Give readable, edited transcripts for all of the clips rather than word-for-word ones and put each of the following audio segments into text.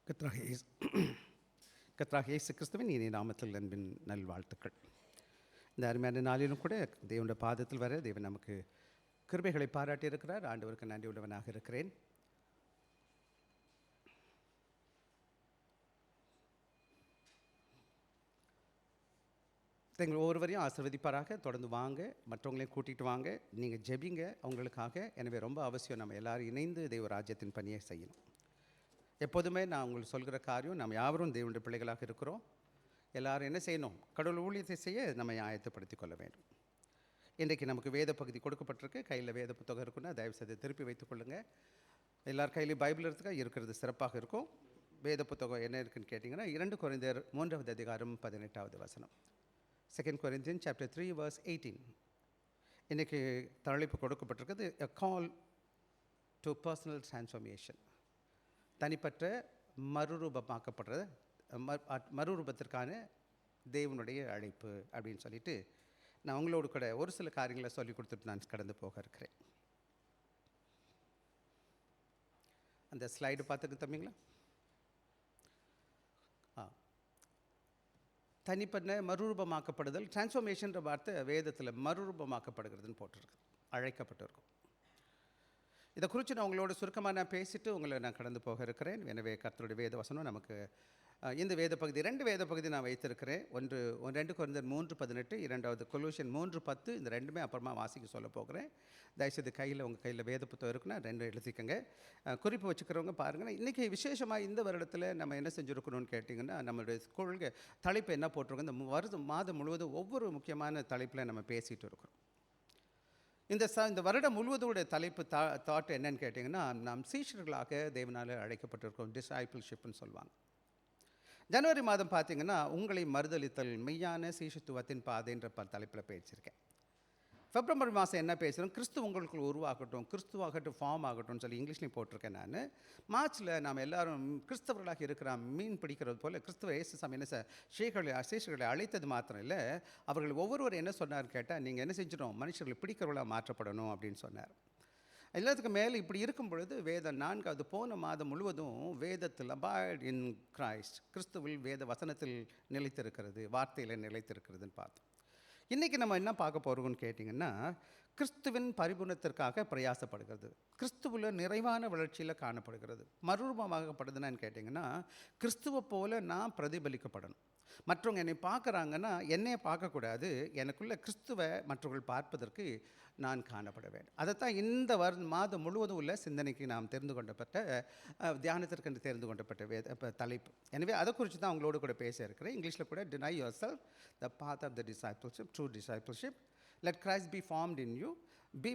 கர்த்தராகிய இயேசு கிறிஸ்துவின் இனிய நாமத்தில் அன்பின் நல்வாழ்த்துக்கள். இந்த அருமையான நாளிலும் கூட தேவனுடைய பாதத்தில் வர தேவன் நமக்கு கிருபைகளை பாராட்டியிருக்கிறார். ஆண்டவருக்கு நன்றி உள்ளவனாக இருக்கிறேன். எங்கள் ஒவ்வொருவரையும் ஆசீர்வதிப்பாராக. தொடர்ந்து வாங்க, மற்றவங்களையும் கூட்டிகிட்டு வாங்க, நீங்கள் ஜெபிங்க அவங்களுக்காக. எனவே ரொம்ப அவசியம் நம்ம எல்லோரும் இணைந்து தெய்வ ராஜ்யத்தின் பணியை செய்யணும். எப்போதுமே நான் உங்களுக்கு சொல்கிற காரியம், நம்ம யாவரும் தேவனுடைய பிள்ளைகளாக இருக்கிறோம். எல்லோரும் என்ன செய்யணும்? கடவுள் ஊழியத்தை செய்ய நம்ம ஆயத்தப்படுத்தி கொள்ள வேண்டும். இன்றைக்கு நமக்கு வேத பகுதி கொடுக்கப்பட்டிருக்கு. கையில் வேத புத்தகம் இருக்குன்னா தயவுசெய்து திருப்பி வைத்துக் கொள்ளுங்கள். எல்லார் கையிலையும் பைபிள் இருக்கிறது சிறப்பாக இருக்கும். வேத புத்தகம் என்ன இருக்குன்னு கேட்டிங்கன்னா 2 கொரிந்தியர் 3வது அதிகாரம் 18வது வசனம். 2 Corinthians chapter 3 verse 18. இன்றைக்கி தலைப்பு கொடுக்கப்பட்டிருக்கிறது a call to personal transformation. தனிப்பட்ட மறுரூபமாக்கப்படுறது, மறுரூபத்திற்கான தேவனுடைய அழைப்பு அப்படின்னு சொல்லிட்டு நான் உங்களோடு கூட ஒரு சில காரியங்களை சொல்லி கொடுத்துட்டு நான் கடந்து போக இருக்கிறேன். அந்த ஸ்லைடு பார்த்துட்டு தம்பிங்களா? தனிப்பட்ட மறுரூபமாக்கப்படுதல், டிரான்ஸ்ஃபர்மேஷன்ற வார்த்தை வேதத்தில் மறுரூபமாக்கப்படுகிறதுன்னு போட்டிருக்கு, அழைக்கப்பட்டிருக்கும். இதை குறித்து நான் உங்களோட சுருக்கமாக நான் பேசிவிட்டு உங்களை நான் கடந்து போக இருக்கிறேன். எனவே கர்த்தருடைய வேத வசனம் நமக்கு இந்த வேத பகுதி 2 வேத பகுதி நான் வைத்திருக்கிறேன். 2 கொரிந்தியர் 3:18, 2வது கொலோசியன் 3:10. இந்த ரெண்டுமே அப்புறமா வாசிக்க சொல்ல போகிறேன். தயவுசெய்து உங்கள் கையில் வேத புத்தகம் இருக்குன்னா 2 எழுதிக்கங்க. குறிப்பு வச்சுக்கிறவங்க பாருங்கள். இன்றைக்கி விசேஷமாக இந்த வருடத்தில் நம்ம என்ன செஞ்சுருக்கணும்னு கேட்டிங்கன்னா, நம்மளுடைய கொள்கை தலைப்பு என்ன போட்டிருக்கோம், இந்த மாதம் முழுவதும் ஒவ்வொரு முக்கியமான தலைப்பில் நம்ம பேசிகிட்டு இருக்கிறோம். இந்த வருடம் முழுவதுடைய தலைப்பு தாட் என்னன்னு கேட்டிங்கன்னா, நாம் சீஷர்களாக தேவனால் அழைக்கப்பட்டிருக்கோம். டிசைபிள்ஷிப்னு சொல்லுவாங்க. ஜனவரி மாதம் பார்த்திங்கன்னா உங்களை மறுதளித்தல் மெய்யான சீஷத்துவத்தின் பாதைன்ற தலைப்பில் பேசியிருக்கேன். பிப்ரவரி மாதம் என்ன பேசுகிறோம், கிறிஸ்து உங்களுக்குள் உருவாகட்டும், கிறிஸ்துவாகட்டும் ஃபார்ம் ஆகட்டும்னு சொல்லி இங்கிலீஷ்லையும் போட்டிருக்கேன் நான். மார்ச்சில் நாம் எல்லோரும் கிறிஸ்தவர்களாக இருக்கிற மீன் பிடிக்கிறது போல் கிறிஸ்துவ இயேசு சாமி என்ன சீஷர்களை அழைத்தது மாத்திரம் இல்லை, அவர்கள் ஒவ்வொருவரும் என்ன சொன்னார் கேட்டால், நீங்கள் என்ன செஞ்சிடும், மனுஷர்களை பிடிக்கிறவர்களாக மாற்றப்படணும் அப்படின்னு சொன்னார். எல்லாத்துக்கும் மேலே இப்படி இருக்கும் பொழுது வேதம் 4வது போன மாதம் முழுவதும் வேதத்தில் அபாய்ட் இன் கிரைஸ்ட், கிறிஸ்துவில் வேத வசனத்தில் நிலைத்திருக்கிறது, வார்த்தையில் நிலைத்திருக்கிறதுன்னு பார்த்தோம். இன்றைக்கி நம்ம என்ன பார்க்க போகிறோம்னு கேட்டிங்கன்னா, கிறிஸ்துவின் பரிபூர்ணத்திற்காக பிரயாசப்படுகிறது, கிறிஸ்துவில் நிறைவான வளர்ச்சியில் காணப்படுகிறது. மறுரூபமாகப்படுதுன்னு கேட்டிங்கன்னா, கிறிஸ்துவை போல நான் பிரதிபலிக்கப்படணும். மற்றவங்க என்னை பார்க்குறாங்கன்னா என்னையை பார்க்கக்கூடாது, எனக்குள்ள கிறிஸ்துவை மற்றவர்கள் பார்ப்பதற்கு நான் காணப்பட வேண்டும். அதைத்தான் இந்த மாதம் முழுவதும் உள்ள சிந்தனைக்கு நாம் தெரிந்து கொண்டப்பட்ட தியானத்திற்கு தெரிந்து கொண்டப்பட்ட தலைப்பு. எனவே அதை குறித்து தான் அவங்களோடு கூட பேச இருக்கிறேன். இங்கிலீஷில் கூட deny yourself, the path of the discipleship, true discipleship, let Christ be formed in you, be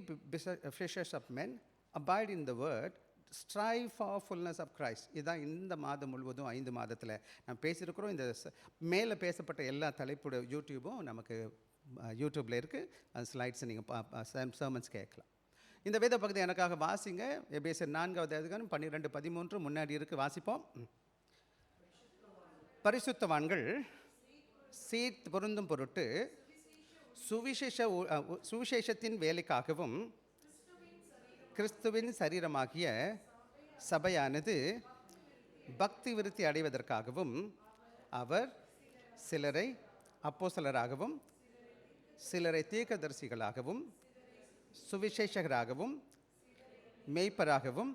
fishers of men, abide in the word, strive for fullness of Christ. இதுதான் இந்த மாதம் முழுவதும் 5 மாதத்தில் நான் பேசியிருக்கிறோம். இந்த மேலே பேசப்பட்ட எல்லா தலைப்புடைய யூடியூபும் நமக்கு யூடியூப்பில் இருக்குது. அந்த ஸ்லைட்ஸை நீங்கள் சர்மன்ஸ் கேட்கலாம். இந்த வேத பகுதி எனக்காக வாசிங்க. எபேசியர் 4வது அதிகாரம் 12-13 முன்னாடி இருக்குது, வாசிப்போம். பரிசுத்தவான்கள் சீர் பொருந்தும் பொருட்டு சுவிசேஷத்தின் வேலைக்காகவும் கிறிஸ்துவின் சரீரமாகிய சபையானது பக்தி விருத்தி அடைவதற்காகவும் அவர் சிலரை அப்போஸ்தலராகவும் சிலரை தீர்க்கதரிசிகளாகவும் சுவிசேஷகராகவும் மேய்ப்பராகவும்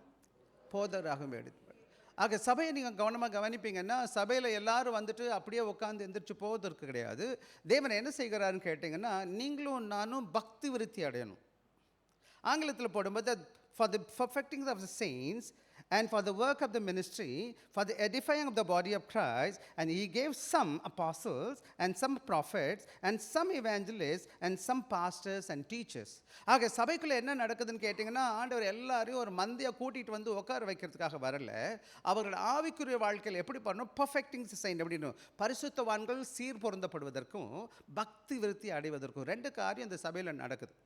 போதராகவும் எடுத்தார். ஆக சபையை நீங்கள் கவனமாக கவனிப்பீங்கன்னா, சபையில் எல்லாரும் வந்துட்டு அப்படியே உட்காந்து எந்திரிச்சு போவதற்கு கிடையாது. தேவன் என்ன செய்கிறாருன்னு கேட்டிங்கன்னா, நீங்களும் நானும் பக்தி விருத்தி அடையணும். ஆங்கிலத்தில் போடும்போது for the perfecting of the saints and for the work of the ministry, for the edifying of the body of Christ, and he gave some apostles and some prophets and some evangelists and some pastors and teachers. ஆக சபைக்குள்ளே என்ன நடக்குதுன்னு கேட்டிங்கன்னா, ஆண்டவர் எல்லாரையும் ஒரு மந்தையாக கூட்டிகிட்டு வந்து உட்கார வைக்கிறதுக்காக வரல, அவர்கள் ஆவிக்குரிய வாழ்க்கையில் எப்படி பண்ணணும், பர்ஃபெக்டிங் செயின்ட் அப்படின்னு பரிசுத்தவான்கள் சீர் பொருந்தப்படுவதற்கும் பக்தி விருத்தி அடைவதற்கும் 2 காரியம் இந்த சபையில் நடக்குது.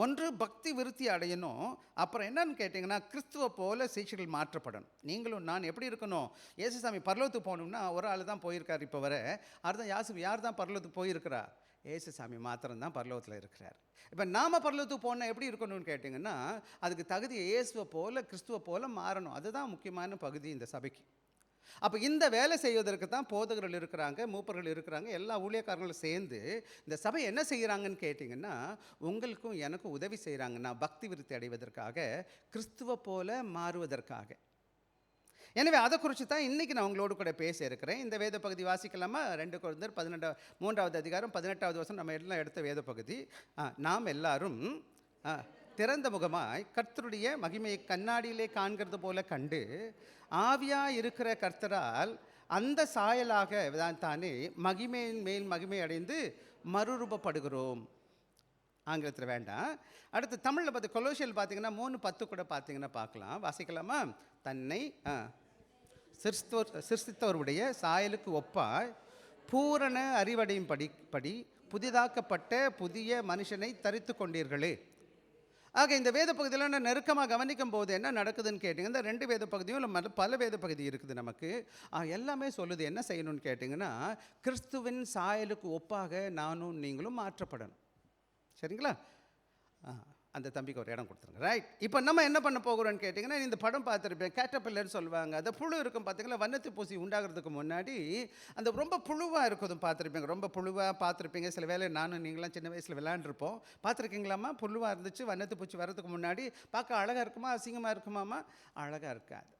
ஒன்று பக்தி விருத்தி அடையணும், அப்புறம் என்னன்னு கேட்டிங்கன்னா கிறிஸ்துவை போல சீஷர்கள் மாற்றப்படணும். நீங்களும் நான் எப்படி இருக்கணும், இயேசுசாமி பரலோகத்துக்கு போகணும்னா ஒரு ஆள் தான் போயிருக்கார். இப்போ வர அர்த்தம் யார் தான் பரலோகத்துக்கு போயிருக்கிறா, இயேசுசாமி மாத்திரம்தான் பரலோகத்தில் இருக்கிறார். இப்போ நாம் பரலோகத்துக்கு போனால் எப்படி இருக்கணும்னு கேட்டிங்கன்னா, அதுக்கு தகுதி இயேசுவை போல கிறிஸ்துவை போல மாறணும். அதுதான் முக்கியமான பகுதி இந்த சபைக்கு. அப்போ இந்த வேலை செய்வதற்கு தான் போதகர்கள் இருக்கிறாங்க, மூப்பர்கள் இருக்கிறாங்க, எல்லா ஊழியக்காரங்களும் சேர்ந்து இந்த சபை என்ன செய்கிறாங்கன்னு கேட்டிங்கன்னா, உங்களுக்கும் எனக்கும் உதவி செய்கிறாங்கன்னா பக்தி விருத்தி அடைவதற்காக, கிறிஸ்துவ போல மாறுவதற்காக. எனவே அதை குறித்து தான் இன்றைக்கி நான் உங்களோடு கூட பேச இருக்கிறேன். இந்த வேத பகுதி வாசிக்கலாமா? 2 கொரிந்தியர் 3வது அதிகாரம் 18வது வசனம் நம்ம எல்லாம் எடுத்த வேத பகுதி. நாம் எல்லாரும் திறந்த முகமாய் கர்த்தருடைய மகிமையை கண்ணாடியிலே காண்கிறது போல கண்டு, ஆவியாக இருக்கிற கர்த்தரால் அந்த சாயலாக தானே மகிமையின் மேல் மகிமை அடைந்து மறுரூபப்படுகிறோம். ஆங்கிலத்தில் வேண்டாம். அடுத்து தமிழில் பார்த்து கொலோசியல் பார்த்தீங்கன்னா 3:10 கூட பார்த்தீங்கன்னா பார்க்கலாம். வாசிக்கலாமா? தன்னை சிருஷ்டித்தவருடைய சாயலுக்கு ஒப்பாய் பூரண அறிவடையும் படி புதிதாக்கப்பட்ட புதிய மனுஷனை தரித்து கொண்டீர்களே. ஆக இந்த வேத பகுதியில் நான் நெருக்கமாக கவனிக்கும் போது என்ன நடக்குதுன்னு கேட்டிங்கன்னா, இந்த 2 வேத பகுதியும் இல்லை பல வேத பகுதி இருக்குது நமக்கு. எல்லாமே சொல்லுது என்ன செய்யணும்னு கேட்டிங்கன்னா, கிறிஸ்துவின் சாயலுக்கு ஒப்பாக நானும் நீங்களும் மாற்றப்படணும். சரிங்களா? அந்த தம்பிக்கு ஒரு இடம் கொடுத்துருங்க. ரைட். இப்போ நம்ம என்ன பண்ண போகிறோன்னு கேட்டிங்கன்னா, இந்த படம் பார்த்துருப்பேன், கேட்டர்பில்லர்னு சொல்லுவாங்க. அந்த புழு இருக்கும் பார்த்தீங்களா, வண்ணத்து பூசி உண்டாகிறதுக்கு முன்னாடி அந்த ரொம்ப புழுவாக இருக்குதும் பார்த்துருப்பீங்க. ரொம்ப புழுவாக பார்த்துருப்பீங்க. சில வேளை நானும் நீங்களாம் சின்ன வயசில் விளையாண்டுருப்போம். பார்த்துருக்கீங்களாம்மா? புழுவாக இருந்துச்சு வண்ணத்து பூச்சி வரதுக்கு முன்னாடி. பார்க்க அழகாக இருக்குமா அசிங்கமாக இருக்குமாம்மா? அழகாக இருக்காது.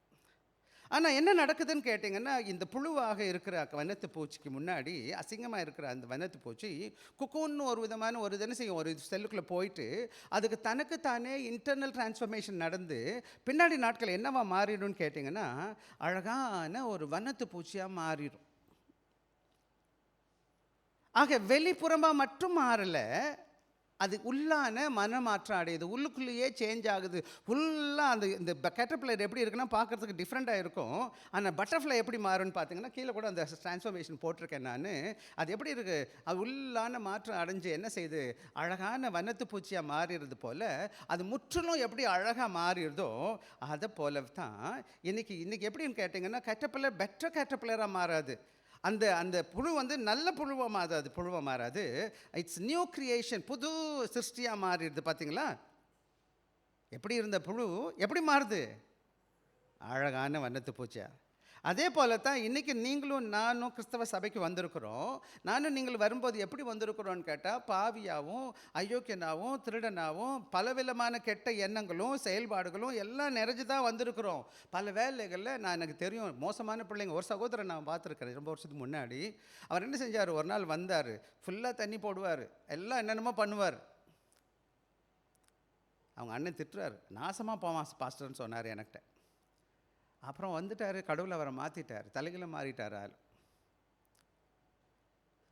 ஆனால் என்ன நடக்குதுன்னு கேட்டிங்கன்னா, இந்த புழுவாக இருக்கிற வண்ணத்து பூச்சிக்கு முன்னாடி அசிங்கமாக இருக்கிற அந்த வண்ணத்து பூச்சி குக்கூன்னு ஒரு விதமான ஒரு தினம் செய்யும், ஒரு செல்லுக்குள்ளே போயிட்டு அதுக்கு தனக்கு தானே இன்டர்னல் டிரான்ஸ்ஃபர்மேஷன் நடந்து பின்னாடி நாட்கள் என்னவா மாறிடும்னு கேட்டிங்கன்னா, அழகான ஒரு வண்ணத்து பூச்சியாக மாறிடும். ஆக வெளிப்புறமாக மட்டும் மாறலை, அது உள்ளான மனமாற்றம் அடையுது, உள்ளுக்குள்ளேயே சேஞ்ச் ஆகுது. ஃபுல்லாக அந்த இந்த கேட்டர்பில்லர் எப்படி இருக்குன்னா பார்க்குறதுக்கு டிஃப்ரெண்ட்டாக இருக்கும். ஆனால் பட்டர்ஃப்ளை எப்படி மாறும்னு பார்த்தீங்கன்னா, கீழே கூட அந்த டிரான்ஸ்ஃபர்மேஷன் போட்டிருக்கேன் நான். அது எப்படி இருக்குது? அது உள்ளான மாற்றம் அடைஞ்சு என்ன செய்யுது? அழகான வண்ணத்து பூச்சியாக மாறிடுறது போல், அது முற்றிலும் எப்படி அழகாக மாறிடுதோ அதை போல தான் இன்றைக்கி எப்படின்னு கேட்டிங்கன்னா, கேட்டர்பில்லர் பெட்டர் கேட்டர்பில்லராக மாறாது. அந்த அந்த புழு நல்ல புழுவாக மாறாது. இட்ஸ் நியூ கிரியேஷன், புது சிருஷ்டியாக மாறிடுது. பார்த்தீங்களா? எப்படி இருந்த புழு எப்படி மாறுது? அழகான வண்ணத்து பூச்சியா. அதே போல தான் இன்றைக்கி நீங்களும் நானும் கிறிஸ்தவ சபைக்கு வந்திருக்கிறோம். நானும் நீங்கள் வரும்போது எப்படி வந்திருக்கிறோன்னு கேட்டால், பாவியாகவும் அயோக்கியனாகவும் திருடனாகவும் பலவிதமான கெட்ட எண்ணங்களும் செயல்பாடுகளும் எல்லாம் நிறைஞ்சு தான் வந்திருக்கிறோம். பல வேலைகளில் எனக்கு தெரியும் மோசமான பிள்ளைங்க. ஒரு சகோதரன் நான் பார்த்துருக்கிறேன் ரொம்ப வருஷத்துக்கு முன்னாடி. அவர் என்ன செஞ்சார், ஒரு நாள் வந்தார், ஃபுல்லாக தண்ணி போடுவார், எல்லாம் என்னென்னமோ பண்ணுவார். அவங்க அண்ணன் திட்டுறாரு, நாசமாக போவான் பாஸ்டர்னு சொன்னார் என்கிட்ட. அப்புறம் வந்துட்டார், கடவுள் அவரை மாற்றிட்டார், தலைகளை மாறிட்டார் ஆள்.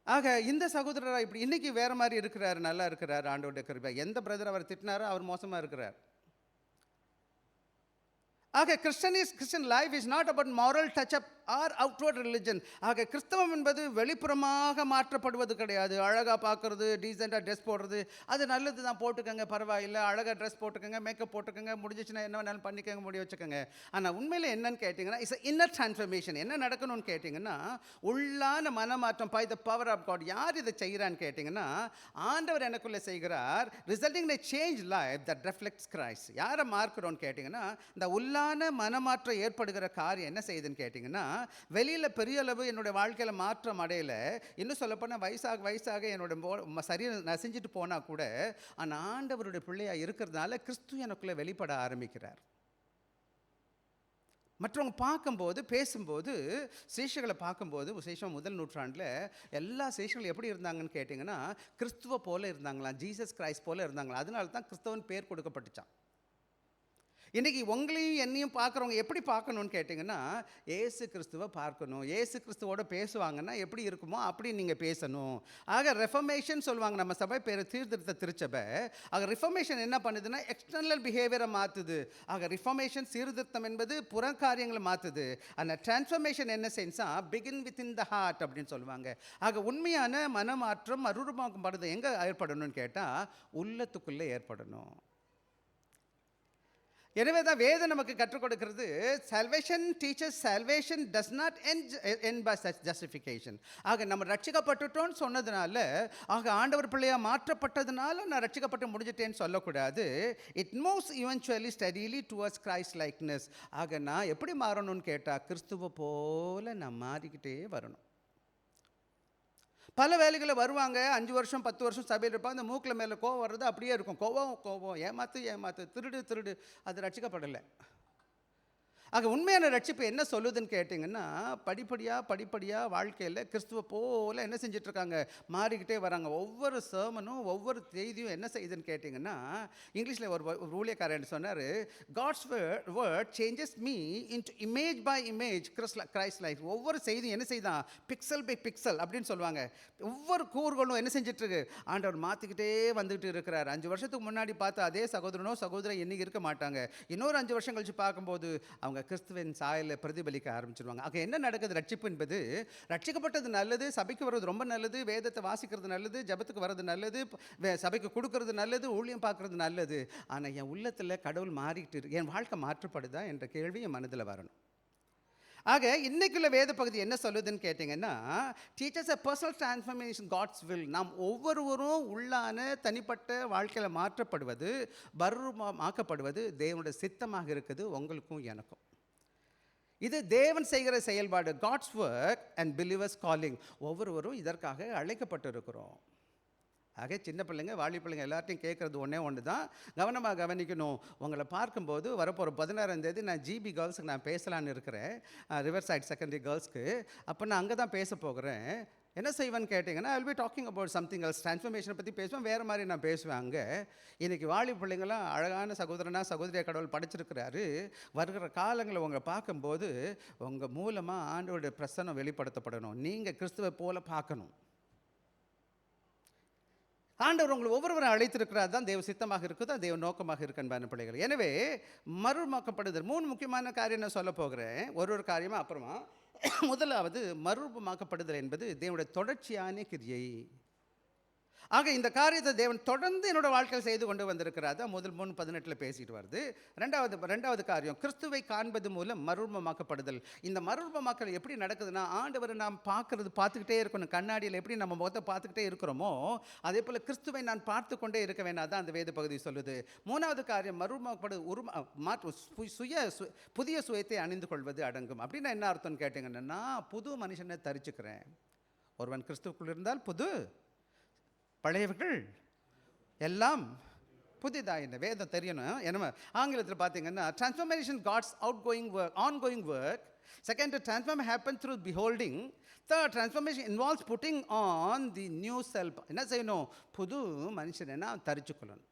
ஆக இந்த சகோதரராக இப்படி இன்றைக்கி வேறு மாதிரி இருக்கிறார், நல்லா இருக்கிறார், ஆண்டோட கிருபை. எந்த பிரதர் அவர் திட்டினாரோ அவர் மோசமாக இருக்கிறார். ஆக Christian life is not about moral touch up or outward religion. ஆக கிறிஸ்தவம் என்பது வெளிப்புறமாக மாற்றப்படுவது கிடையாது. அழகாக பார்க்குறது, டீசெண்டாக ட்ரெஸ் போடுறது, அது நல்லது தான், போட்டுக்கோங்க, பரவாயில்லை, அழகாக ட்ரெஸ் போட்டுக்கோங்க, மேக்கப் போட்டுக்கோங்க, முடிஞ்சிச்சுன்னா என்ன வேணாலும் பண்ணிக்கோங்க, முடி வச்சுக்கோங்க. ஆனால் உண்மையில் என்னன்னு கேட்டிங்கன்னா, இட்ஸ் இன்னர் டிரான்ஸ்ஃபர்மேஷன். என்ன நடக்கணும்னு கேட்டிங்கன்னா, உள்ளான மனமாற்றம் by the power of God. யார் இதை செய்கிறான்னு கேட்டிங்கன்னா, ஆண்டவர் எனக்குள்ளே செய்கிறார், resulting a change life that reflects Christ. யாரை மார்க்கிறோன்னு கேட்டிங்கன்னா, இந்த உள்ளான மனமாற்றம் ஏற்படுகிற காரியம் என்ன செய்யுதுன்னு கேட்டிங்கன்னா, வெளியில் பெரிய அளவு என்னுடைய வாழ்க்கையில் மாற்றம் அடையலை. இன்னும் சொல்லப்போனால் வயசாக என்னோட சரீரம் நசிஞ்சிட்டு போனால் கூட, ஆனால் ஆண்டவருடைய பிள்ளையாக இருக்கிறதுனால கிறிஸ்து எனக்குள்ளே வெளிப்பட ஆரம்பிக்கிறார். மற்றவங்க பார்க்கும்போது, பேசும்போது, சீஷர்களை பார்க்கும்போது, விசேஷம் முதல் நூற்றாண்டில் எல்லா சீஷர்களும் எப்படி இருந்தாங்கன்னு கேட்டிங்கன்னா, கிறிஸ்துவ போல இருந்தாங்களாம், ஜீசஸ் கிரைஸ்ட் போல இருந்தாங்களாம். அதனால தான் கிறிஸ்தவன் பேர் கொடுக்கப்பட்டுச்சான். இன்றைக்கி உங்களையும் என்னையும் பார்க்குறவங்க எப்படி பார்க்கணுன்னு கேட்டிங்கன்னா, ஏசு கிறிஸ்துவை பார்க்கணும். ஏசு கிறிஸ்துவோட பேசுவாங்கன்னா எப்படி இருக்குமோ அப்படி நீங்கள் பேசணும். ஆக ரெஃபர்மேஷன் சொல்லுவாங்க, நம்ம சபை பேர் சீர்திருத்த திருச்சபை. ஆக ரிஃபர்மேஷன் என்ன பண்ணுதுன்னா, எக்ஸ்டர்னல் பிஹேவியரை மாற்றுது. ஆக ரிஃபர்மேஷன் சீர்திருத்தம் என்பது புறக்காரியங்களை மாற்றுது. அந்த டிரான்ஸ்ஃபர்மேஷன் என்ன சென்ஸா, begin with in the heart அப்படின்னு சொல்லுவாங்க. ஆக உண்மையான மனமாற்றம் மறுரூபமாக்கப்படுது எங்கே ஏற்படணும்னு கேட்டால், உள்ளத்துக்குள்ளே ஏற்படணும். எனவே தான் வேதம் நமக்கு கற்றுக் கொடுக்கிறது, salvation teaches salvation does not end by such justification. ஆக நம்ம ரட்சிக்கப்பட்டுட்டோம்னு சொன்னதுனால, ஆக ஆண்டவர் பிள்ளையா மாற்றப்பட்டதுனால நான் ரட்சிக்கப்பட்டு முடிஞ்சிட்டேன்னு சொல்லக்கூடாது. it moves eventually steadily towards Christ likeness. ஆக நான் எப்படி மாறணும்னு கேட்டா, கிறிஸ்துவ போல நான் மாறிக்கிட்டே வரணும். பல வேலைகளில் வருவாங்க, 5 வருஷம் 10 வருஷம் சபையில் இருப்பாங்க, அந்த மூக்கில் மேலே கோவம் வர்றது அப்படியே இருக்கும். கோவம் ஏமாத்து, திருடு, அது ரட்சிக்கப்படலை. ஆக உண்மையான ரட்சிப்பு என்ன சொல்லுதுன்னு கேட்டிங்கன்னா, படிப்படியாக வாழ்க்கையில் கிறிஸ்துவ போல் என்ன செஞ்சிட்ருக்காங்க, மாறிக்கிட்டே வராங்க. ஒவ்வொரு sermonம் ஒவ்வொரு செய்தியும் என்ன செய்யுதுன்னு கேட்டிங்கன்னா, இங்கிலீஷில் ஒரு ஊழியக்காரன் சொன்னார், God's word changes me into image by image Christ life. ஒவ்வொரு செய்தியும் என்ன செய்தான், பிக்சல் பை பிக்சல் அப்படின்னு சொல்லுவாங்க. ஒவ்வொரு கூறுகளும் என்ன செஞ்சிட்ருக்கு, ஆண்டவர் மாற்றிக்கிட்டே வந்துக்கிட்டு இருக்கிறார். 5 வருஷத்துக்கு முன்னாடி பார்த்து அதே சகோதரனோ சகோதரி இன்னைக்கு இருக்க மாட்டாங்க. இன்னொரு 5 வருஷம் கழிச்சு பார்க்கும்போது அவங்க கிறிஸ்துவின் சாயலை பிரதிபலிக்க ஆரம்பிச்சிருவாங்க. ஆக என்ன நடக்குது, ரட்சிப்பு என்பது, ரட்சிக்கப்பட்டது நல்லது, சபைக்கு வர்றது ரொம்ப நல்லது, வேதத்தை வாசிக்கிறது நல்லது, ஜபத்துக்கு வர்றது நல்லது, சபைக்கு கொடுக்கறது நல்லது, ஊழியம் பார்க்கறது நல்லது. ஆனால் என் உள்ளத்தில் கடவுள் மாறிக்கிட்டு இருக்கு, என் வாழ்க்கை மாற்றப்படுதா என்ற கேள்வி என் மனதில் வரணும். ஆக இன்னைக்குள்ள வேத பகுதி என்ன சொல்லுதுன்னு கேட்டிங்கன்னா, teachers a personal transformation God's will. நாம் ஒவ்வொருவரும் உள்ளான தனிப்பட்ட வாழ்க்கையில் மாற்றப்படுவது, பருவமாக்கப்படுவது தேவனுடைய சித்தமாக இருக்குது, உங்களுக்கும் எனக்கும். இது தேவன் செய்கிற செயல்பாடு, God's work and believers calling. ஒவ்வொருவரும் இதற்காக அழைக்கப்பட்டு இருக்கிறோம். ஆக சின்ன பிள்ளைங்க வாலி பிள்ளைங்க எல்லாத்தையும் கேட்குறது ஒன்று தான், கவனமாக கவனிக்கணும். உங்களை பார்க்கும்போது வரப்போகிற 16ஆம் தேதி நான் ஜிபி கேர்ள்ஸுக்கு நான் பேசலான்னு இருக்கிறேன், ரிவர் சைட் செகண்டரி கேர்ள்ஸ்க்கு. அப்போ நான் அங்கே தான் பேச போகிறேன். என்ன செய்வேன்னு கேட்டிங்கன்னா, I will be talking about something else. டிரான்ஸ்ஃபர்மேஷனை பற்றி பேசுவேன், வேறு மாதிரி நான் பேசுவேன். அங்கே இன்றைக்கி வாலி பிள்ளைங்களாம் அழகான சகோதரியாக கடவுள் படைச்சிருக்கிறாரு. வருகிற காலங்களை உங்களை பார்க்கும்போது உங்கள் மூலமாக ஆண்டவருடைய பிரசன்னம் வெளிப்படுத்தப்படணும். நீங்கள் கிறிஸ்துவை போல பார்க்கணும். ஆண்டவர் உங்களை ஒவ்வொருவரும் அழைத்திருக்கிறார், தான் தேவ சித்தமாக இருக்குது, தேவ நோக்கமாக இருக்கு அன்பான பிள்ளைகள். எனவே மறுரூபமாக்கப்படுதல் 3 முக்கியமான காரியம் நான் சொல்ல போகிறேன், ஒரு காரியமாக அப்புறமா. முதலாவது, மறுரூபமாக்கப்படுதல் என்பது தேவனுடைய தொடர்ச்சியான கிரியை. ஆக இந்த காரியத்தை தேவன் தொடர்ந்து என்னோட வாழ்க்கையில் செய்து கொண்டு வந்திருக்கிறார். தான் முதல் 3:18 பேசிட்டு வருது. ரெண்டாவது காரியம், கிறிஸ்துவை காண்பது மூலம் மறுரூபமாக்கப்படுதல். இந்த மறுரூபமாக்கல் எப்படி நடக்குதுன்னா, ஆண்டவரை நாம் பார்த்துக்கிட்டே இருக்கணும். கண்ணாடியில் எப்படி நம்ம முகத்தை பார்த்துக்கிட்டே இருக்கிறோமோ, அதே போல் கிறிஸ்துவை நான் பார்த்து கொண்டே இருக்க வேண்டாம் தான் அந்த வேத பகுதி சொல்லுது. 3வது காரியம், புதிய சுயத்தை அணிந்து கொள்வது அடங்கும். அப்படின்னா என்ன அர்த்தம்னு கேட்டிங்கன்னா, புது மனுஷனை தரிச்சுக்கிறேன். ஒருவன் கிறிஸ்துவுக்குள் இருந்தால் பழையவர்கள் எல்லாம் புதிதாக. இந்த வேதம் தெரியணும். என்ன ஆங்கிலத்தில் பார்த்தீங்கன்னா, transformation God's ongoing work. Second, transformation happen through beholding. Third, transformation involves putting on the new self. என்ன செய்யணும், புது மனுஷனை தரிச்சுக்கொள்ளணும்.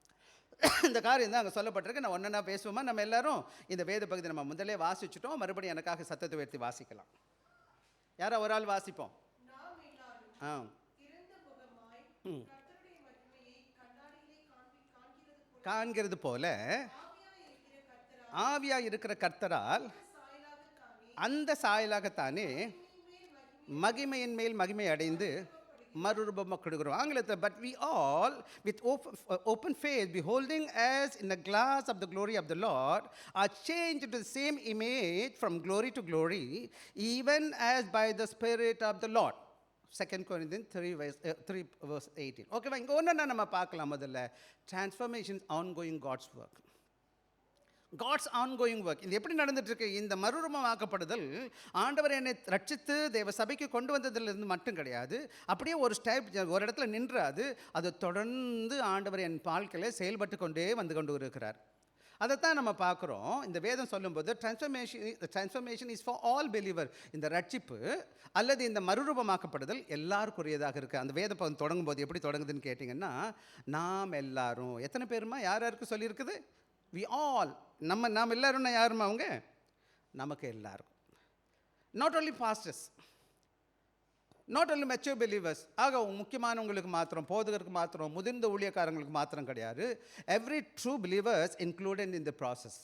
இந்த காரியம் தான் அங்கே சொல்லப்பட்டிருக்கு. நான் ஒன்றா பேசுவோமா? நம்ம எல்லாரும் இந்த வேத பகுதி நம்ம முதலே வாசிச்சுட்டோம், மறுபடியும் எனக்காக சத்தத்தை உயர்த்தி வாசிக்கலாம். யாரோ ஒரு ஆள் வாசிப்போம். காண்கிறது போல ஆவியா இருக்கிற கர்த்தரால் அந்த சாயலாகத்தானே மகிமையின் மேல் மகிமை அடைந்து மறுரூபமாக்கப்படுகிறோம். ஆங்கிலத்தில், but we all with open face beholding as in a glass of the glory of the Lord are changed into the same image from glory to glory, even as by the Spirit of the Lord. 2 Corinthians 3:18. ஓகேவா? இங்கே ஒன்று நம்ம பார்க்கலாம். முதல்ல, transformation ongoing God's work. God's ongoing work. இது எப்படி நடந்துட்டுருக்கு? இந்த மறுரூபமாக்கப்படுதல் ஆண்டவர் என்னை ரட்சித்து தேவ சபைக்கு கொண்டு வந்ததிலிருந்து மட்டும் கிடையாது. அப்படியே ஒரு இடத்துல நின்றாது, அதை தொடர்ந்து ஆண்டவர் என் வாழ்க்கையில் செயல்பட்டு கொண்டே வந்து கொண்டு இருக்கிறார். அதைத்தான் நம்ம பார்க்குறோம். இந்த வேதம் சொல்லும்போது transformation is for all believer. இந்த ரட்சிப்பு அல்லது இந்த மறுரூபமாக்கப்படுதல் எல்லாருக்குரியதாக இருக்குது. அந்த வேத பகுதி தொடங்கும் போது எப்படி தொடங்குதுன்னு கேட்டிங்கன்னா, நாம் எல்லாரும், எத்தனை பேருமா யாருக்கு சொல்லியிருக்குது? வி ஆல், நாம் எல்லாரும்னா யாருமா? அவங்க நமக்கு எல்லாருக்கும். Not only pastors, not only mature believers. ஆக முக்கியமானவங்களுக்கு மாத்திரம், போதகருக்கு மாத்திரம், முதிர்ந்த ஊழியக்காரங்களுக்கு மாத்திரம் கிடையாது. Every true believers included in the process.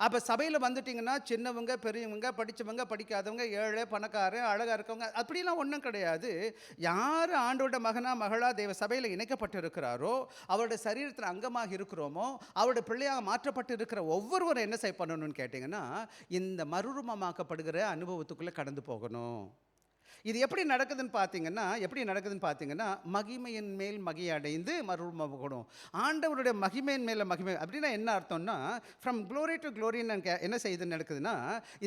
அப்போ சபையில் வந்துட்டிங்கன்னா சின்னவங்க பெரியவங்க படித்தவங்க படிக்காதவங்க ஏழை பணக்காரன் அழகாக இருக்கவங்க அப்படிலாம் ஒன்றும் கிடையாது. யார் ஆண்டோட மகனா மகளா தேவ சபையில் இணைக்கப்பட்டு இருக்கிறாரோ, அவருடைய சரீரத்தில் அங்கமாக இருக்கிறோமோ, அவருடைய பிள்ளையாக மாற்றப்பட்டு இருக்கிற ஒவ்வொருவரும் என்ன செய்ய பண்ணணும்னு கேட்டிங்கன்னா, இந்த மறுரூபமாக்கப்படுகிற அனுபவத்துக்குள்ளே கடந்து போகணும். இது எப்படி நடக்குதுன்னு பார்த்தீங்கன்னா மகிமையின் மேல் மகிமை அடைந்து மறுரூபமாகணும். ஆண்டவருடைய மகிமையின் மேலே மகிமை அப்படின்னா என்ன அர்த்தம்னா, ஃப்ரம் க்ளோரி டு க்ளோரின்னு என்ன செய்து நடக்குதுன்னா,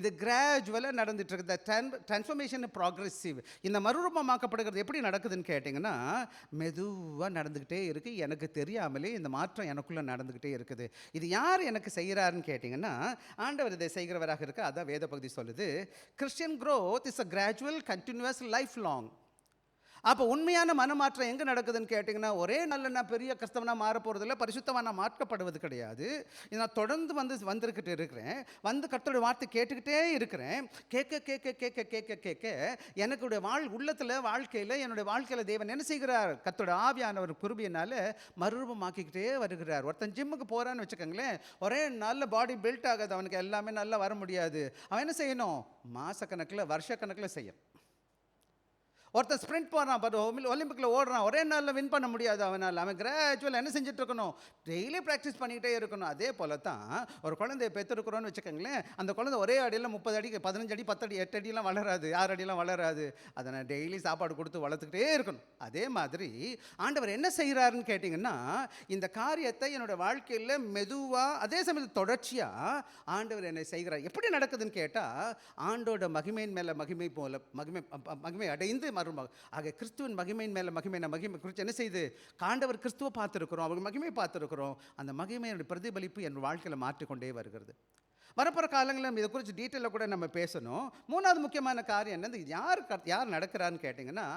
இது கிராஜுவலாக நடந்துட்டு இருக்குது. Transformation progressive. இந்த மறுரூபமாக்கப்படுகிறது எப்படி நடக்குதுன்னு கேட்டிங்கன்னா, மெதுவாக நடந்துக்கிட்டே இருக்குது. எனக்கு தெரியாமலே இந்த மாற்றம் எனக்குள்ளே நடந்துக்கிட்டே இருக்குது. இது யார் எனக்கு செய்கிறாருன்னு கேட்டிங்கன்னா, ஆண்டவர் இதை செய்கிறவராக இருக்க. அதான் வேத பகுதி சொல்லுது, Christian growth is a gradual continuous life long. அப்போ உண்மையான மனமாற்றம் எங்கே நடக்குதுன்னு கேட்டிங்கன்னா, ஒரே நாளில் நான் பெரிய கிறிஸ்தவனாக மாற போகிறதில்ல, பரிசுத்தமாக நான் மாற்றப்படுவது கிடையாது. நான் தொடர்ந்து வந்துருக்கிட்டு இருக்கிறேன். கர்த்தருடைய வார்த்தை கேட்டுக்கிட்டே இருக்கிறேன். கேட்க கேட்க கேட்க கேட்க கேட்க எனக்குடைய வாழ்க்கையில் என்னுடைய வாழ்க்கையில் தேவன் என்ன செய்கிறார்? கர்த்தருடைய ஆவியானவர் கிருபையினால மறுரூபமாக்கிக்கிட்டே வருகிறார். ஒருத்தன் ஜிம்முக்கு போகிறான்னு வச்சுக்கோங்களேன், ஒரே நாளில் பாடி பில்ட் ஆகாது, அவனுக்கு எல்லாமே நல்லா வர முடியாது. அவன் என்ன செய்யணும்? மாதக்கணக்கில் வருஷக்கணக்கில் செய்யணும். ஒருத்தர் ஸ்ப்ரிண்ட் போகிறான், ஒலிம்பிக்கில் ஓடுறான், ஒரே நாளில் வின் பண்ண முடியாது அவனால். அவன் கிராஜுவல் என்ன செஞ்சுட்டு இருக்கணும்? டெய்லி ப்ராக்டிஸ் பண்ணிக்கிட்டே இருக்கணும். அதே போல தான் ஒரு குழந்தைய பெற்றுருக்குறோன்னு வச்சுக்கோங்களேன், அந்த குழந்தை ஒரே அடியில் 30 அடி 15 அடி 10 அடி 8 அடியெலாம் வளராது, 6 அடியெலாம் வளராது. அதை நான் டெய்லி சாப்பாடு கொடுத்து வளர்த்துக்கிட்டே இருக்கணும். அதே மாதிரி ஆண்டவர் என்ன செய்கிறாருன்னு கேட்டிங்கன்னா, இந்த காரியத்தை என்னோடய வாழ்க்கையில் மெதுவாக அதே சமயத்தில் தொடர்ச்சியாக ஆண்டவர் என்னை செய்கிறார். எப்படி நடக்குதுன்னு கேட்டால், ஆண்டோட மகிமையின் மேலே மகிமை அடைந்து ஆக கிறிஸ்துவின் மகிமையின் மேலே மகிமை குறித்து என்ன செய்து ஆண்டவர் கிறிஸ்துவை பார்த்துருக்கிறோம், அவங்க மகிமையை பார்த்துருக்கிறோம். அந்த மகிமையோட பிரதிபலிப்பு என் வாழ்க்கையில் மாற்றிக்கொண்டே வருகிறது. வரப்போகிற காலங்களில் இதை குறித்து டீட்டெயிலாக கூட நம்ம பேசணும். மூணாவது முக்கியமான காரியம் என்னது, யார் நடக்கிறான்னு கேட்டிங்கன்னா,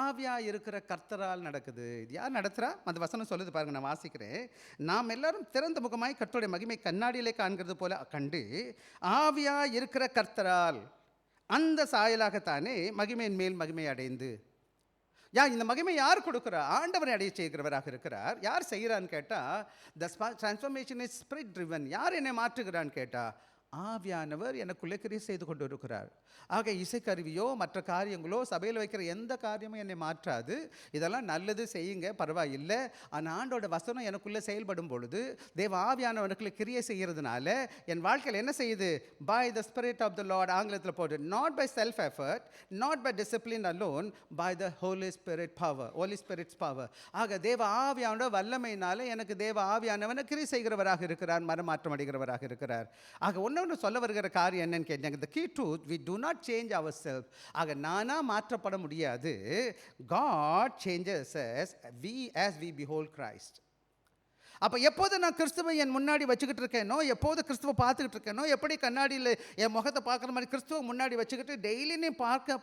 ஆவியாக இருக்கிற கர்த்தரால் நடக்குது. இது யார் நடத்துகிறா? அந்த வசனம் சொல்லுது பாருங்கள், நான் வாசிக்கிறேன். நாம் எல்லாரும் திறந்த முகமாய் கர்த்தருடைய மகிமை கண்ணாடியிலே காண்கிறது போல கண்டு, ஆவியாக இருக்கிற கர்த்தரால் அந்த சாயலாகத்தானே மகிமையின் மேல் மகிமை அடைந்து. இந்த மகிமை யார் கொடுக்குறா? ஆண்டவரை அடைய செய்கிறவராக இருக்கிறார். யார் செய்கிறான்னு கேட்டால், த ட்ரான்ஸ்ஃபர்மேஷன் இஸ் ஸ்பிரிட் ட்ரிவன். யார் என்னை மாற்றுகிறான்னு கேட்டால், ஆவியானவர் எனக்குள்ளே கிரியை செய்து கொண்டு இருக்கிறார். ஆக இசைக்கருவியோ மற்ற காரியங்களோ சபையில் வைக்கிற எந்த காரியமும் என்னை மாற்றாது. இதெல்லாம் நல்லது, செய்யுங்க, பரவாயில்லை. ஆனால் ஆண்டோட வசனம் எனக்குள்ளே செயல்படும் பொழுது, தேவ ஆவியானவனுக்குள்ளே கிரியை செய்கிறதுனால என் வாழ்க்கையில் என்ன செய்யுது? By the spirit of the Lord, ஆங்கிலத்தில் போட்டு, not by self effort, not by discipline alone, by the holy spirit's power. ஆக தேவ ஆவியானோட வல்லமையினால எனக்கு தேவ ஆவியானவனை கிரியை செய்கிறவராக இருக்கிறார், மனமாற்றம் அடைகிறவராக இருக்கிறார். ஆக ஒன்று சொல்ல வருகிற காரியம் என்னன்னு கேட்டாங்க, the key truth, we do not change ourselves. ஆக நானா மாற்றப்பட முடியாது. God changes us as we behold Christ. அப்போ எப்போது நான் கிறிஸ்துவை என் முன்னாடி வச்சுக்கிட்டு இருக்கேனோ, எப்போது கிறிஸ்துவை பார்த்துக்கிட்டு இருக்கேனோ, எப்படி கண்ணாடியில் என் முகத்தை பார்க்குற மாதிரி கிறிஸ்துவை முன்னாடி வச்சுக்கிட்டு டெய்லி நீ பார்க்க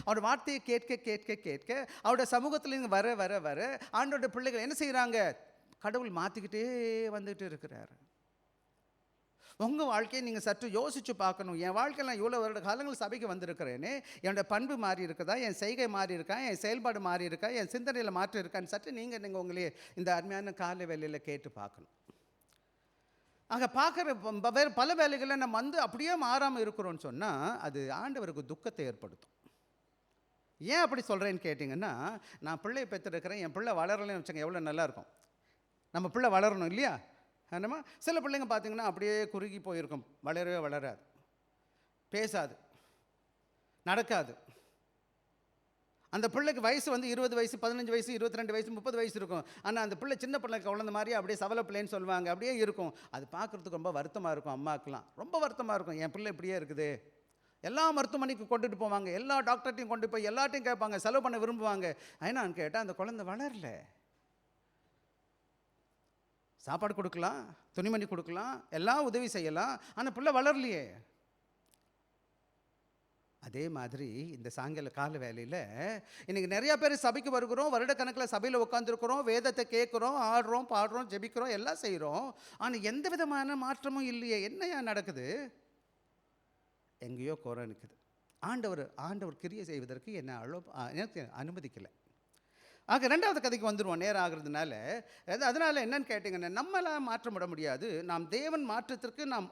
அவரோட வார்த்தையை கேட்க அவரோட சமூகத்தில் வர வர வர ஆண்டோட பிள்ளைகள் என்ன செய்கிறாங்க? கடவுள் மாற்றிக்கிட்டே வந்துட்டு இருக்கிறார். உங்கள் வாழ்க்கையை நீங்கள் சற்று யோசித்து பார்க்கணும். என் வாழ்க்கையில் நான் இவ்வளோ வருட காலங்கள் சபைக்கு வந்திருக்கிறேனே, என்னோடய பண்பு மாறி இருக்குதா, என் செய்கை மாறி இருக்கா, என் செயல்பாடு மாறி இருக்கா, என் சிந்தனையில் மாற்றம் இருக்கான்னு சற்று நீங்கள் உங்களே இந்த அருமையான காலை வேலையில் கேட்டு பார்க்கணும். ஆக பார்க்குற வேறு பல வேலைகளில் நம்ம அப்படியே மாறாமல் இருக்கிறோன்னு சொன்னால் அது ஆண்டவருக்கு துக்கத்தை ஏற்படுத்தும். ஏன் அப்படி சொல்கிறேன்னு கேட்டிங்கன்னா, நான் பிள்ளையை பெற்றுருக்கிறேன், என் பிள்ளை வளரலன்னு வச்சுங்க, எவ்வளோ நல்லாயிருக்கும். நம்ம பிள்ளை வளரணும் இல்லையா? என்னமா சில பிள்ளைங்க பார்த்திங்கன்னா அப்படியே குறுகி போயிருக்கும், வளரவே வளராது, பேசாது, நடக்காது. அந்த பிள்ளைக்கு வயசு 20 வயசு 15 வயசு 22 வயசு 30 வயசு இருக்கும். ஆனால் அந்த பிள்ளை சின்ன பிள்ளை குழந்த மாதிரி அப்படியே சவலை பிள்ளைன்னு சொல்லுவாங்க, அப்படியே இருக்கும். அது பார்க்குறதுக்கு ரொம்ப வருத்தமாக இருக்கும். அம்மாக்கெலாம் ரொம்ப வருத்தமாக இருக்கும், என் பிள்ளை இப்படியே இருக்குது. எல்லா மருத்துவமனைக்கு கொண்டுட்டு போவாங்க, எல்லா டாக்டர்ட்டையும் கொண்டு போய் எல்லாட்டையும் கேட்பாங்க, செலவு பண்ண விரும்புவாங்க. ஏன்னான்னு கேட்டால் அந்த குழந்தை வளரல. சாப்பாடு கொடுக்கலாம், துணிமணி கொடுக்கலாம், எல்லாம் உதவி செய்யலாம், ஆனால் பிள்ளை வளரலையே. அதே மாதிரி இந்த சாயங்கால கால வேலையில் இன்றைக்கி நிறையா பேர் சபைக்கு வருகிறோம், வருடக்கணக்கில் சபையில் உட்காந்துருக்குறோம், வேதத்தை கேட்குறோம், ஆடுறோம், பாடுறோம், ஜெபிக்கிறோம், எல்லாம் செய்கிறோம். ஆனால் எந்த விதமான மாற்றமும் இல்லையே. என்னையா நடக்குது? எங்கேயோ குறை நிற்குது. ஆண்டவர் கிரியை செய்வதற்கு எனக்கு அனுமதிக்கலை. ஆக 2வது கதைக்கு வந்துடுவோம் நேரம் ஆகிறதுனால. அதனால் என்னன்னு கேட்டிங்கன்னா, நம்மளால் மாற்றப்பட முடியாது. நாம் தேவன் மாற்றத்திற்கு நாம்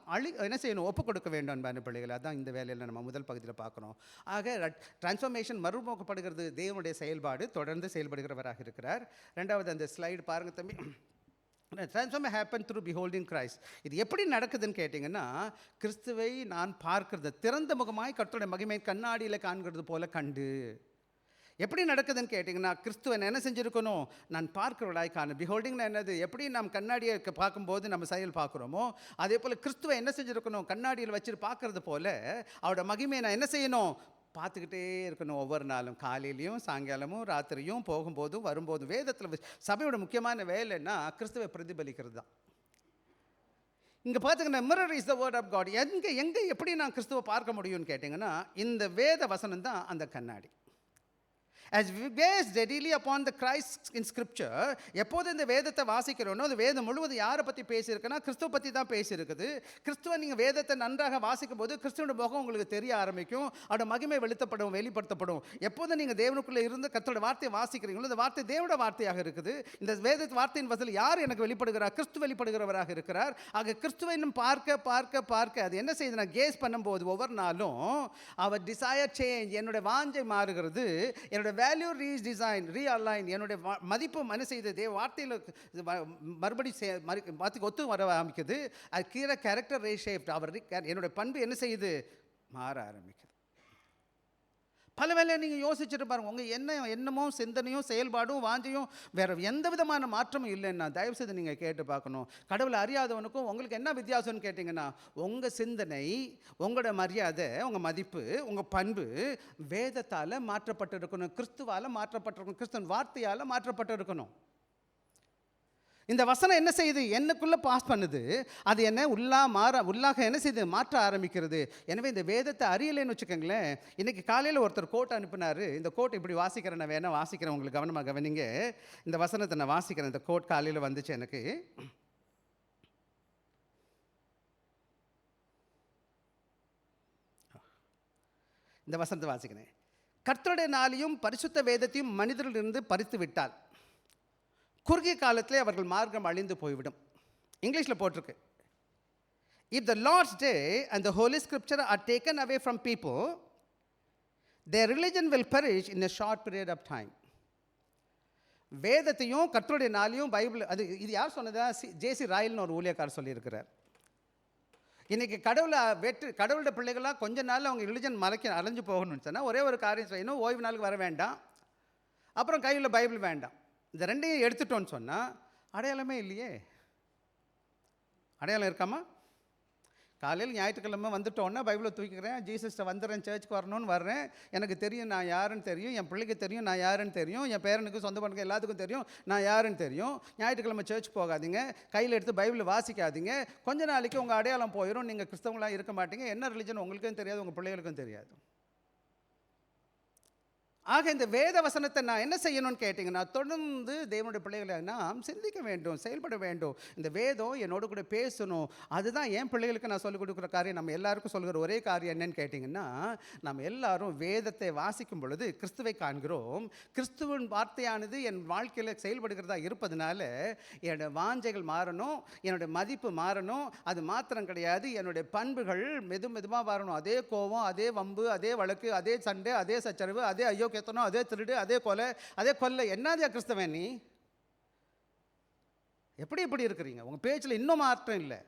என்ன செய்யணும்? ஒப்புக் கொடுக்க வேண்டும் அன்பான பிள்ளைகள். அதான் இந்த வேலையில் நம்ம முதல் பகுதியில் பார்க்குறோம். ஆக டிரான்ஸ்ஃபர்மேஷன் மறுநோக்கப்படுகிறது தேவனுடைய செயல்பாடு. தொடர்ந்து செயல்படுகிறவராக இருக்கிறார். 2வது அந்த ஸ்லைடு பாருங்கள் தம்பி. Transform happen through beholding Christ. இது எப்படி நடக்குதுன்னு கேட்டிங்கன்னா, கிறிஸ்துவை நான் பார்க்கிறது, திறந்த முகமாய் கர்த்தருடைய மகிமை கண்ணாடியில் காண்கிறது போல கண்டு. எப்படி நடக்குதுன்னு கேட்டிங்கன்னா, கிறிஸ்துவை என்ன செஞ்சுருக்கணும்? நான் பார்க்கிறவளாய் காண. பிஹோல்டிங்னா என்னது? எப்படி நாம் கண்ணாடியை பார்க்கும்போது நம்ம செயல் பார்க்குறோமோ, அதே போல் கிறிஸ்துவை என்ன செஞ்சுருக்கணும்? கண்ணாடியில் வச்சுட்டு பார்க்கறது போல அவரோட மகிமையை நான் என்ன செய்யணும்? பார்த்துக்கிட்டே இருக்கணும். ஒவ்வொரு நாளும் காலையிலையும் சாயங்காலமும் ராத்திரியும் போகும்போதும் வரும்போதும். வேதத்தில் சபையோட முக்கியமான வேலைன்னா கிறிஸ்துவை பிரதிபலிக்கிறது தான். இங்கே பார்த்துக்கினா mirror is the word of God. எங்கே எப்படி நான் கிறிஸ்துவை பார்க்க முடியும்னு கேட்டிங்கன்னா, இந்த வேத வசனம் தான் அந்த கண்ணாடி. As we gaze steadily upon the Christ in scripture, எப்போது இந்த வேதத்தை வாசிக்கிறோனோ, அது வேதம் முழுவதும் யாரை பற்றி பேசியிருக்குன்னா கிறிஸ்துவ பற்றி தான் பேசியிருக்குது. கிறிஸ்துவ நீங்கள் வேதத்தை நன்றாக வாசிக்கும் போது கிறிஸ்துவோட முகம் உங்களுக்கு தெரிய ஆரம்பிக்கும். அவரோட மகிமை வெளிப்படுத்தப்படும். எப்போது நீங்கள் தேவனுக்குள்ளே இருந்து கர்த்தரோட வார்த்தையை வாசிக்கிறீங்களோ, இந்த வார்த்தை தேவனோட வார்த்தையாக இருக்குது. இந்த வேத வார்த்தையின் வசதியில் யார் எனக்கு வெளிப்படுகிறார்? கிறிஸ்து வெளிப்படுகிறவராக இருக்கிறார். ஆக கிறிஸ்துவை இன்னும் பார்க்க அது என்ன செய்யுதுன்னா, கேஸ் பண்ணும்போது ஒவ்வொரு நாளும் அவர் டிசையர் சேஞ்ச், என்னுடைய வாஞ்சை மாறுகிறது. என்னுடைய வேல்யூ ரீடிசைன், ரீஅலைன், என்னுடைய மதிப்பு என்ன செய்யுது? வார்த்தையில் மறுபடி மாற்றி ஒத்து வர ஆரம்பிக்குது. அது கீழே கேரக்டர் ரீஷேப்ட், அவர் என்னுடைய பண்பு என்ன செய்யுது? மாற ஆரம்பிக்குது. பல வேளை நீங்கள் யோசிச்சுட்டு பாருங்கள், உங்கள் எண்ணமோ சிந்தனையும் செயல்பாடும் வாஞ்சையும் வேறு எந்த விதமான மாற்றமும் இல்லைன்னா தயவுசெய்து நீங்கள் கேட்டு பார்க்கணும். கடவுளை அறியாதவனுக்கும் உங்களுக்கு என்ன வித்தியாசம்னு கேட்டிங்கன்னா, உங்கள் சிந்தனை, உங்களோட மரியாதை, உங்கள் மதிப்பு, உங்கள் பண்பு வேதத்தால் மாற்றப்பட்டு இருக்கணும், கிறிஸ்துவால் மாற்றப்பட்டிருக்கணும், கிறிஸ்துவின் வார்த்தையால் மாற்றப்பட்டு இருக்கணும். இந்த வசனம் என்ன செய்யுது? என்னக்குள்ளே பாஸ் பண்ணுது. அது என்ன உள்ளாக என்ன செய்யுது? மாற்ற ஆரம்பிக்கிறது. எனவே இந்த வேதத்தை அறியலைன்னு வச்சுக்கோங்களேன். இன்றைக்கி காலையில் ஒருத்தர் கோட் அனுப்பினார். இந்த கோட் இப்படி வாசிக்கிறேன், நான் வேணால் வாசிக்கிறேன், உங்களுக்கு கவனமாக கவனிங்க. இந்த வசனத்தை நான் வாசிக்கிறேன். இந்த கோட் காலையில் வந்துச்சு எனக்கு. இந்த வசனத்தை வாசிக்கிறேன். கர்த்தருடைய நாளையும் பரிசுத்த வேதத்தையும் மனிதரிலிருந்து பறித்து விட்டால் குறுகிய காலத்திலே அவர்கள் மார்க்கம் அழிந்து போய்விடும். இங்கிலீஷில் போட்டிருக்கு, if the Lord's day and the holy scripture are taken away from people, their religion will perish in a short period of time. வேதத்தையும் கர்த்தருடைய நாளையும் பைபிள், இது யார் சொன்னதா? ஜேசி ராயல்னு ஒரு ஊழியக்காரர் சொல்லியிருக்கிறார். இன்றைக்கி கடவுளோட பிள்ளைகளாக கொஞ்ச நாள் அவங்க ரிலிஜன் அலைஞ்சு போகணும்னு சொன்னால் ஒரே ஒரு காரியம் செய்யணும், ஓய்வு நாளுக்கு வர வேண்டாம், அப்புறம் கையில் பைபிள் வேண்டாம். இந்த ரெண்டையும் எடுத்துட்டோன்னு சொன்னால் அடையாளமே இல்லையே. அடையாளம் இருக்காமா? காலையில் ஞாயிற்றுக்கிழமை வந்துட்டோன்னா பைபிளை தூக்கிக்கிறேன், ஜீசஸ்ட்டை வந்துடுறேன், சர்ச்சுக்கு வரணும்னு வர்றேன், எனக்கு தெரியும் நான் யாருன்னு தெரியும், என் பிள்ளைக்கு தெரியும் நான் யாருன்னு தெரியும், என் பேரனுக்கு சொந்த பண்ணுங்க எல்லாத்துக்கும் தெரியும் நான் யாருன்னு தெரியும். ஞாயிற்றுக்கிழமை சர்ச் போகாதீங்க, கையில் எடுத்து பைபிளை வாசிக்காதீங்க. கொஞ்ச நாளைக்கு உங்கள் அடையாளம் போயிடும், நீங்கள் கிறிஸ்தவங்களாக இருக்க மாட்டீங்க. என்ன ரிலிஜன் உங்களுக்கும் தெரியாது, உங்கள் பிள்ளைகளுக்கும் தெரியாது. ஆக இந்த வேத வசனத்தை நான் என்ன செய்யணும்னு கேட்டிங்கன்னா, தொடர்ந்து தேவனுடைய பிள்ளைகளை நாம் சிந்திக்க வேண்டும், செயல்பட வேண்டும். இந்த வேதம் என்னோட கூட பேசணும். அதுதான் என் பிள்ளைகளுக்கு நான் சொல்லிக் கொடுக்குற காரியம். நம்ம எல்லாருக்கும் சொல்கிற ஒரே காரியம் என்னன்னு கேட்டிங்கன்னா, நம்ம எல்லாரும் வேதத்தை வாசிக்கும் பொழுது கிறிஸ்துவை காண்கிறோம். கிறிஸ்துவின் வார்த்தையானது என் வாழ்க்கையில் செயல்படுகிறதா இருப்பதனால என்னுடைய வாஞ்சைகள் மாறணும், என்னுடைய மதிப்பு மாறணும். அது மாத்திரம் கிடையாது, என்னுடைய பண்புகள் மெதுவாக வரணும். அதே கோபம், அதே வம்பு, அதே வழக்கு, அதே சண்டை, அதே சச்சரவு, அதே ஐயோ கேத்தனும், அதே திருடு, அதே கொலை. என்னது கிறிஸ்தவன்? நீ எப்படி இருக்கிறீங்க? உங்க பேச்சில் இன்னும் மாற்றம் இல்லை.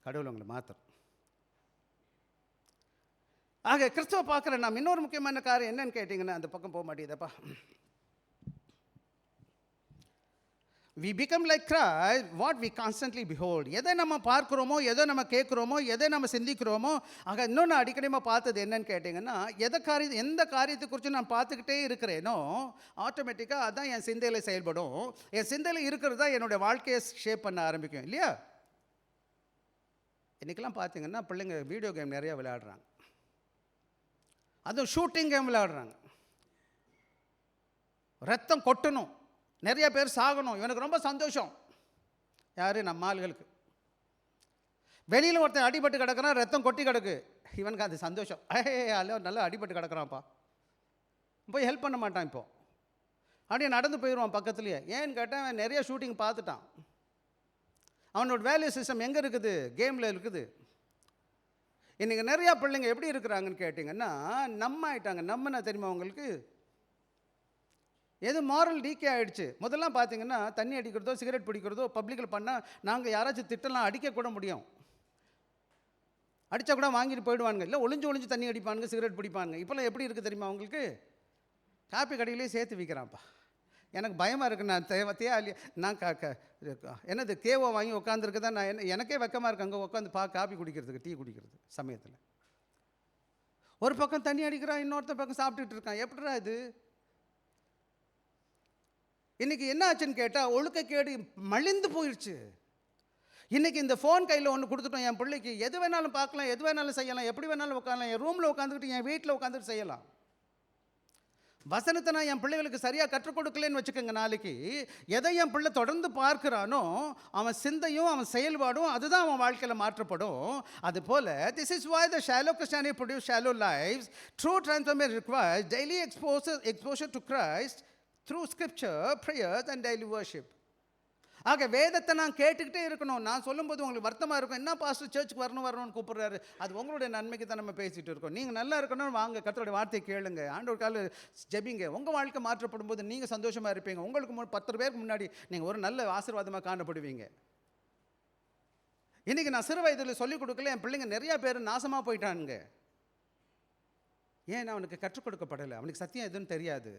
கடவுள் உங்களை மாத்திரம். ஆக கிறிஸ்துவ பார்க்குற நாம் இன்னொரு முக்கியமான காரியம் என்னன்னு கேட்டிங்கன்னா, அந்த பக்கம் போக மாட்டேதப்பா. We become like Christ, what we constantly behold. எதை நம்ம பார்க்குறோமோ, எதை நம்ம கேட்குறோமோ, எதை நம்ம சிந்திக்கிறோமோ. ஆக இன்னொன்று அடிக்கடிமாக பார்த்தது என்னன்னு கேட்டிங்கன்னா, எந்த காரியத்தை குறித்து நான் பார்த்துக்கிட்டே இருக்கிறேனோ ஆட்டோமேட்டிக்காக அதுதான் என் சிந்தையில் செயல்படும். என் சிந்தையில் இருக்கிறது தான் என்னுடைய வாழ்க்கையை ஷேப் பண்ண ஆரம்பிக்கும் இல்லையா? இன்றைக்கெல்லாம் பார்த்தீங்கன்னா பிள்ளைங்க வீடியோ கேம் நிறையா விளையாடுறாங்க, அதுவும் ஷூட்டிங் கேம் விளையாடுறாங்க. ரத்தம் கொட்டணும், நிறைய பேர் சாகணும், இவனுக்கு ரொம்ப சந்தோஷம். யார்? நம்ம ஆளுகளுக்கு. வெளியில் ஒருத்தன் அடிபட்டு கிடக்கிறான், ரத்தம் கொட்டி கிடக்கு, இவனுக்கு அது சந்தோஷம். அல்ல நல்லா அடிபட்டு கிடக்கிறான்ப்பா, போய் ஹெல்ப் பண்ண மாட்டான். இப்போ அப்படியே நடந்து போயிடுவான் பக்கத்துலேயே. ஏன்னு கேட்டால் அவன் நிறைய ஷூட்டிங் பார்த்துட்டான். அவனோட வேல்யூ சிஸ்டம் எங்கே இருக்குது? கேமில் இருக்குது. இன்றைக்கி நிறையா பிள்ளைங்க எப்படி இருக்கிறாங்கன்னு கேட்டிங்கன்னா, நம்ம ஆகிட்டாங்க. நம்மனா தெரியுமா உங்களுக்கு? எது மாரல் டீக்கே ஆகிடுச்சு. முதல்லாம் பார்த்தீங்கன்னா தண்ணி அடிக்கிறதோ சிகரெட் பிடிக்கிறதோ பப்ளிக்கில் பண்ணால் நாங்கள் யாராச்சும் திட்டலாம், அடிக்கக்கூட முடியும். அடித்தா கூட வாங்கிட்டு போயிடுவானுங்க. இல்லை ஒளிஞ்சு ஒளிஞ்சு தண்ணி அடிப்பானுங்க, சிகரெட் பிடிப்பானுங்க. இப்போல்லாம் எப்படி இருக்குது தெரியுமா உங்களுக்கு? காப்பி கடையிலே சேர்த்து விற்கிறான்ப்பா. எனக்கு பயமாக இருக்குது. நான் தேவையா நான் என்னது கேவோ வாங்கி உட்காந்துருக்கு தான் நான் எனக்கே வெக்கமாக இருக்கு அங்கே உட்காந்து காப்பி குடிக்கிறதுக்கு, டீ குடிக்கிறது சமயத்தில். ஒரு பக்கம் தண்ணி அடிக்கிறான், இன்னொருத்த பக்கம் சாப்பிட்டுட்டு இருக்கான். எப்படிடா இது? இன்றைக்கி என்ன ஆச்சுன்னு கேட்டால் ஒழுக்கக்கேடு மலிந்து போயிடுச்சு. இன்றைக்கி இந்த ஃபோன் கையில் ஒன்று கொடுத்துட்டோம் என் பிள்ளைக்கு. எது வேணாலும் பார்க்கலாம், எது வேணாலும் செய்யலாம், எப்படி வேணாலும் உட்காரலாம். என் ரூமில் உட்காந்துக்கிட்டு என் வீட்டில் உட்காந்துட்டு செய்யலாம். வசனத்தை நான் என் பிள்ளைகளுக்கு சரியாக கற்றுக் கொடுக்கலன்னு வச்சுக்கோங்க, நாளைக்கு எதை என் பிள்ளை தொடர்ந்து பார்க்குறானோ அவன் சிந்தையும் அவன் செயல்பாடும் அதுதான் அவன் வாழ்க்கையில் மாற்றப்படும். அதுபோல் this is why the shallow Christianity produce shallow lives. True transformation requires daily exposure to Christ through scripture, prayers and daily worship. ஆக வேதத்தை நான் கேட்டுக்கிட்டே இருக்கணும். நான் சொல்லும்போது உங்களுக்கு வருத்தமாக இருக்கும், என்ன பாஸ்டர் சர்ச்சுக்கு வரணும்னு கூப்பிட்றாரு. அது உங்களுடைய நன்மைக்கு தான் நம்ம பேசிகிட்டு இருக்கோம். நீங்கள் நல்லா இருக்கணும், வாங்க கர்த்தருடைய வார்த்தையை கேளுங்க, ஆண்டவர் கால ஜெபிங்க. உங்கள் வாழ்க்கை மாற்றப்படும் போது நீங்கள் சந்தோஷமாக இருப்பீங்க. உங்களுக்கு 10 பேருக்கு முன்னாடி நீங்கள் ஒரு நல்ல ஆசீர்வாதமாக காணப்படுவீங்க. இன்றைக்கி நான் சிறு வயதில் சொல்லிக் கொடுக்கல, என் பிள்ளைங்க நிறையா பேர் நாசமாக போயிட்டானுங்க. ஏன் அவனுக்கு கற்றுக் கொடுக்கப்படலை, அவனுக்கு சத்தியம் எதுன்னு தெரியாது.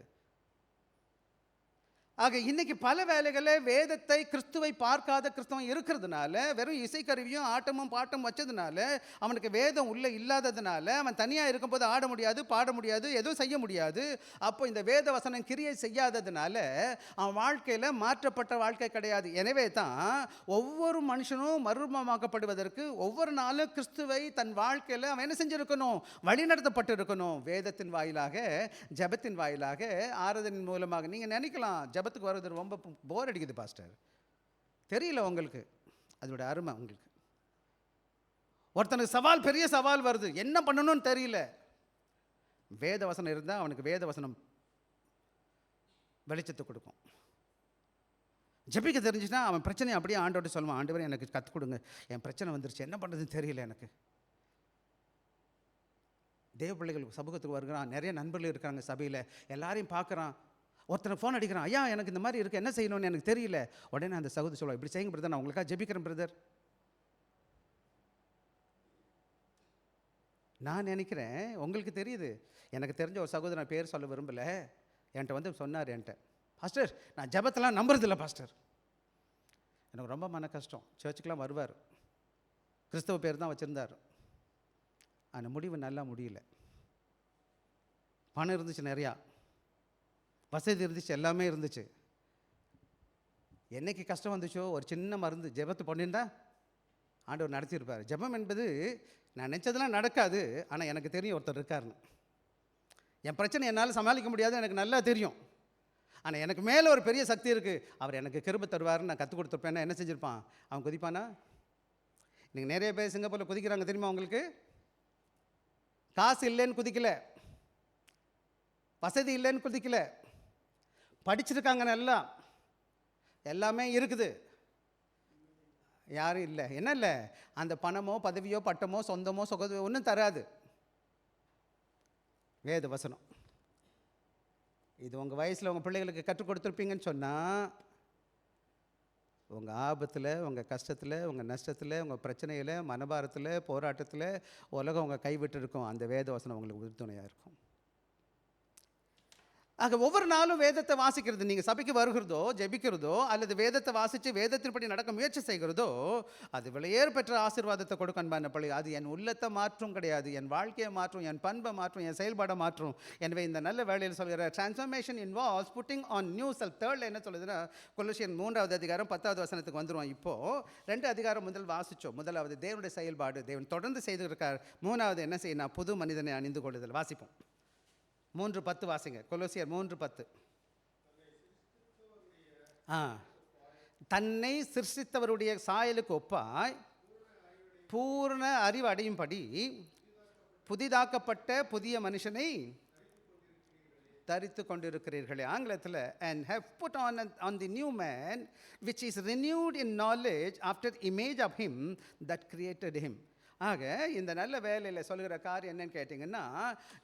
ஆக இன்றைக்கி பல வேலைகளில் வேதத்தை கிறிஸ்துவை பார்க்காத கிறிஸ்தவம் இருக்கிறதுனால, வெறும் இசைக்கருவியும் ஆட்டமும் பாட்டும் வச்சதுனால, அவனுக்கு வேதம் உள்ளே இல்லாததுனால அவன் தனியாக இருக்கும்போது ஆட முடியாது, பாட முடியாது, எதுவும் செய்ய முடியாது. அப்போ இந்த வேத வசனம் கிரியை செய்யாததுனால அவன் வாழ்க்கையில் மாற்றப்பட்ட வாழ்க்கை கிடையாது. எனவே தான் ஒவ்வொரு மனுஷனும் மறுரூபமாக்கப்படுவதற்கு ஒவ்வொரு நாளும் கிறிஸ்துவை தன் வாழ்க்கையில் அவன் என்ன செஞ்சுருக்கணும்? வழிநடத்தப்பட்டு இருக்கணும். வேதத்தின் வாயிலாக, ஜபத்தின் வாயிலாக, ஆராதனின் மூலமாக. நீங்கள் நினைக்கலாம் ஜபத்துக்கு வர்றது ரொம்ப போர் அடிக்குது பாஸ்டர், தெரியல உங்களுக்கு அதோட அருமை. உங்களுக்கு ஒருத்தனுக்கு சவால், பெரிய சவால் வருது, என்ன பண்ணணும்னு தெரியல. வேத வசனம் இருந்தால் அவனுக்கு வேத வசனம் வெளிச்சத்தை கொடுக்கும். ஜபிக்க தெரிஞ்சுன்னா அவன் பிரச்சனையை அப்படியே ஆண்டோட சொல்லுவான், ஆண்டவரே எனக்கு கற்றுக் கொடுங்க, என் பிரச்சனை வந்துருச்சு, என்ன பண்ணுறதுன்னு தெரியல எனக்கு. தேவ பிள்ளைகள் சமூகத்துக்கு வருகிறான், நிறைய நண்பர்கள் இருக்காங்க சபையில், எல்லாரையும் பார்க்குறான். ஒருத்தனை ஃபோன் அடிக்கிறான், ஐயா எனக்கு இந்த மாதிரி இருக்குது, என்ன செய்யணும்னு எனக்கு தெரியல. உடனே அந்த சகோதரி சொல்லுவாள், இப்படி செய்யுங்க பிரதர், நான் உங்களுக்காக ஜெபிக்கிறேன் பிரதர். நான் நினைக்கிறேன் உங்களுக்கு தெரியுது. எனக்கு தெரிஞ்ச ஒரு சகோதரன், நான் பேர் சொல்ல விரும்பலை, என்கிட்ட வந்து சொன்னார், என்கிட்ட பாஸ்டர் நான் ஜபத்தெல்லாம் நம்புறதில்லை பாஸ்டர், எனக்கு ரொம்ப மன கஷ்டம். சர்ச்சுக்கெலாம் வருவார், கிறிஸ்தவ பேர் தான் வச்சுருந்தார், ஆனால் முடிவு நல்லா முடியல. பணம் இருந்துச்சு, நிறையா வசதி இருந்துச்சு, எல்லாமே இருந்துச்சு. என்னைக்கு கஷ்டம் வந்துச்சோ ஒரு சின்ன மருந்து ஜெபத்தை பண்ணியிருந்தா ஆண்டவர் நடத்தியிருப்பார். ஜெபம் என்பது நான் நினச்சதெல்லாம் நடக்காது, ஆனால் எனக்கு தெரியும் ஒருத்தர் இருக்காருன்னு. என் பிரச்சனை என்னால் சமாளிக்க முடியாது, எனக்கு நல்லா தெரியும். ஆனால் எனக்கு மேலே ஒரு பெரிய சக்தி இருக்குது, அவர் எனக்கு கிருபை தருவார்னு நான் கற்றுக் கொடுத்துருப்பேன்னா என்ன செஞ்சுருப்பான்? அவன் குதிப்பானா? நீங்கள் நிறைய பேர் சிங்கப்பூரில் குதிக்கிறாங்க தெரியுமா உங்களுக்கு? காசு இல்லைன்னு குதிக்கல, வசதி இல்லைன்னு குதிக்கல, படிச்சிருக்காங்க, நல்லா எல்லாமே இருக்குது, யாரும் இல்லை. என்ன இல்லை, அந்த பணமோ பதவியோ பட்டமோ சொந்தமோ சுகதோ ஒன்றும் தராது. வேத வசனம் இது உங்கள் வயசில் உங்கள் பிள்ளைகளுக்கு கற்றுக் கொடுத்துருப்பீங்கன்னு சொன்னால், உங்கள் ஆபத்தில், உங்கள் கஷ்டத்தில், உங்கள் நஷ்டத்தில், உங்கள் பிரச்சனையில், மனபாரத்தில், போராட்டத்தில் உலகம் உங்கள் கைவிட்டு இருக்கும். அந்த வேத வசனம் உங்களுக்கு உறுதுணையாக இருக்கும். ஆக ஒவ்வொரு நாளும் வேதத்தை வாசிக்கிறது, நீங்கள் சபைக்கு வருகிறதோ ஜெபிக்கிறதோ அல்லது வேதத்தை வாசித்து வேதத்தின்படி நடக்க முயற்சி செய்கிறதோ, அது விலையேறு பெற்ற ஆசீர்வாதத்தை கொடுக்கும் அன்பான பிள்ளை. அது என் உள்ளத்தை மாற்றும் கிடையாது, என் வாழ்க்கையை மாற்றும், என் பண்பை மாற்றும், என் செயல்பாடை மாற்றும். எனவே இந்த நல்ல வேலையில் சொல்கிற transformation involves putting on new self. தேர்டில் என்ன சொல்லுதுன்னா, கொலோசியர் 3வது அதிகாரம் 10வது வசனத்துக்கு வந்துடுவோம். இப்போது 2 அதிகாரம் முதல் வாசித்தோம். முதலாவது தேவனுடைய செயல்பாடு, தேவன் தொடர்ந்து செய்திருக்கார். 3வது என்ன செய்யணும்? புது மனிதனை அணிந்து கொள்ளுதல். வாசிப்போம். 3:10 வாசிங்க. கொலோசியர் 3:10. தன்னை சிருஷ்டித்தவருடைய சாயலுக்கு ஒப்பாய் பூர்ண அறிவு அடையும்படி புதிதாக்கப்பட்ட புதிய மனுஷனை தரித்து கொண்டிருக்கிறீர்களே. ஆங்கிலத்தில் and have put on the new man which is renewed in knowledge after image of him that created him. ஆக இந்த நல்ல வேலையில் சொல்கிற காரியம் என்னன்னு கேட்டிங்கன்னா,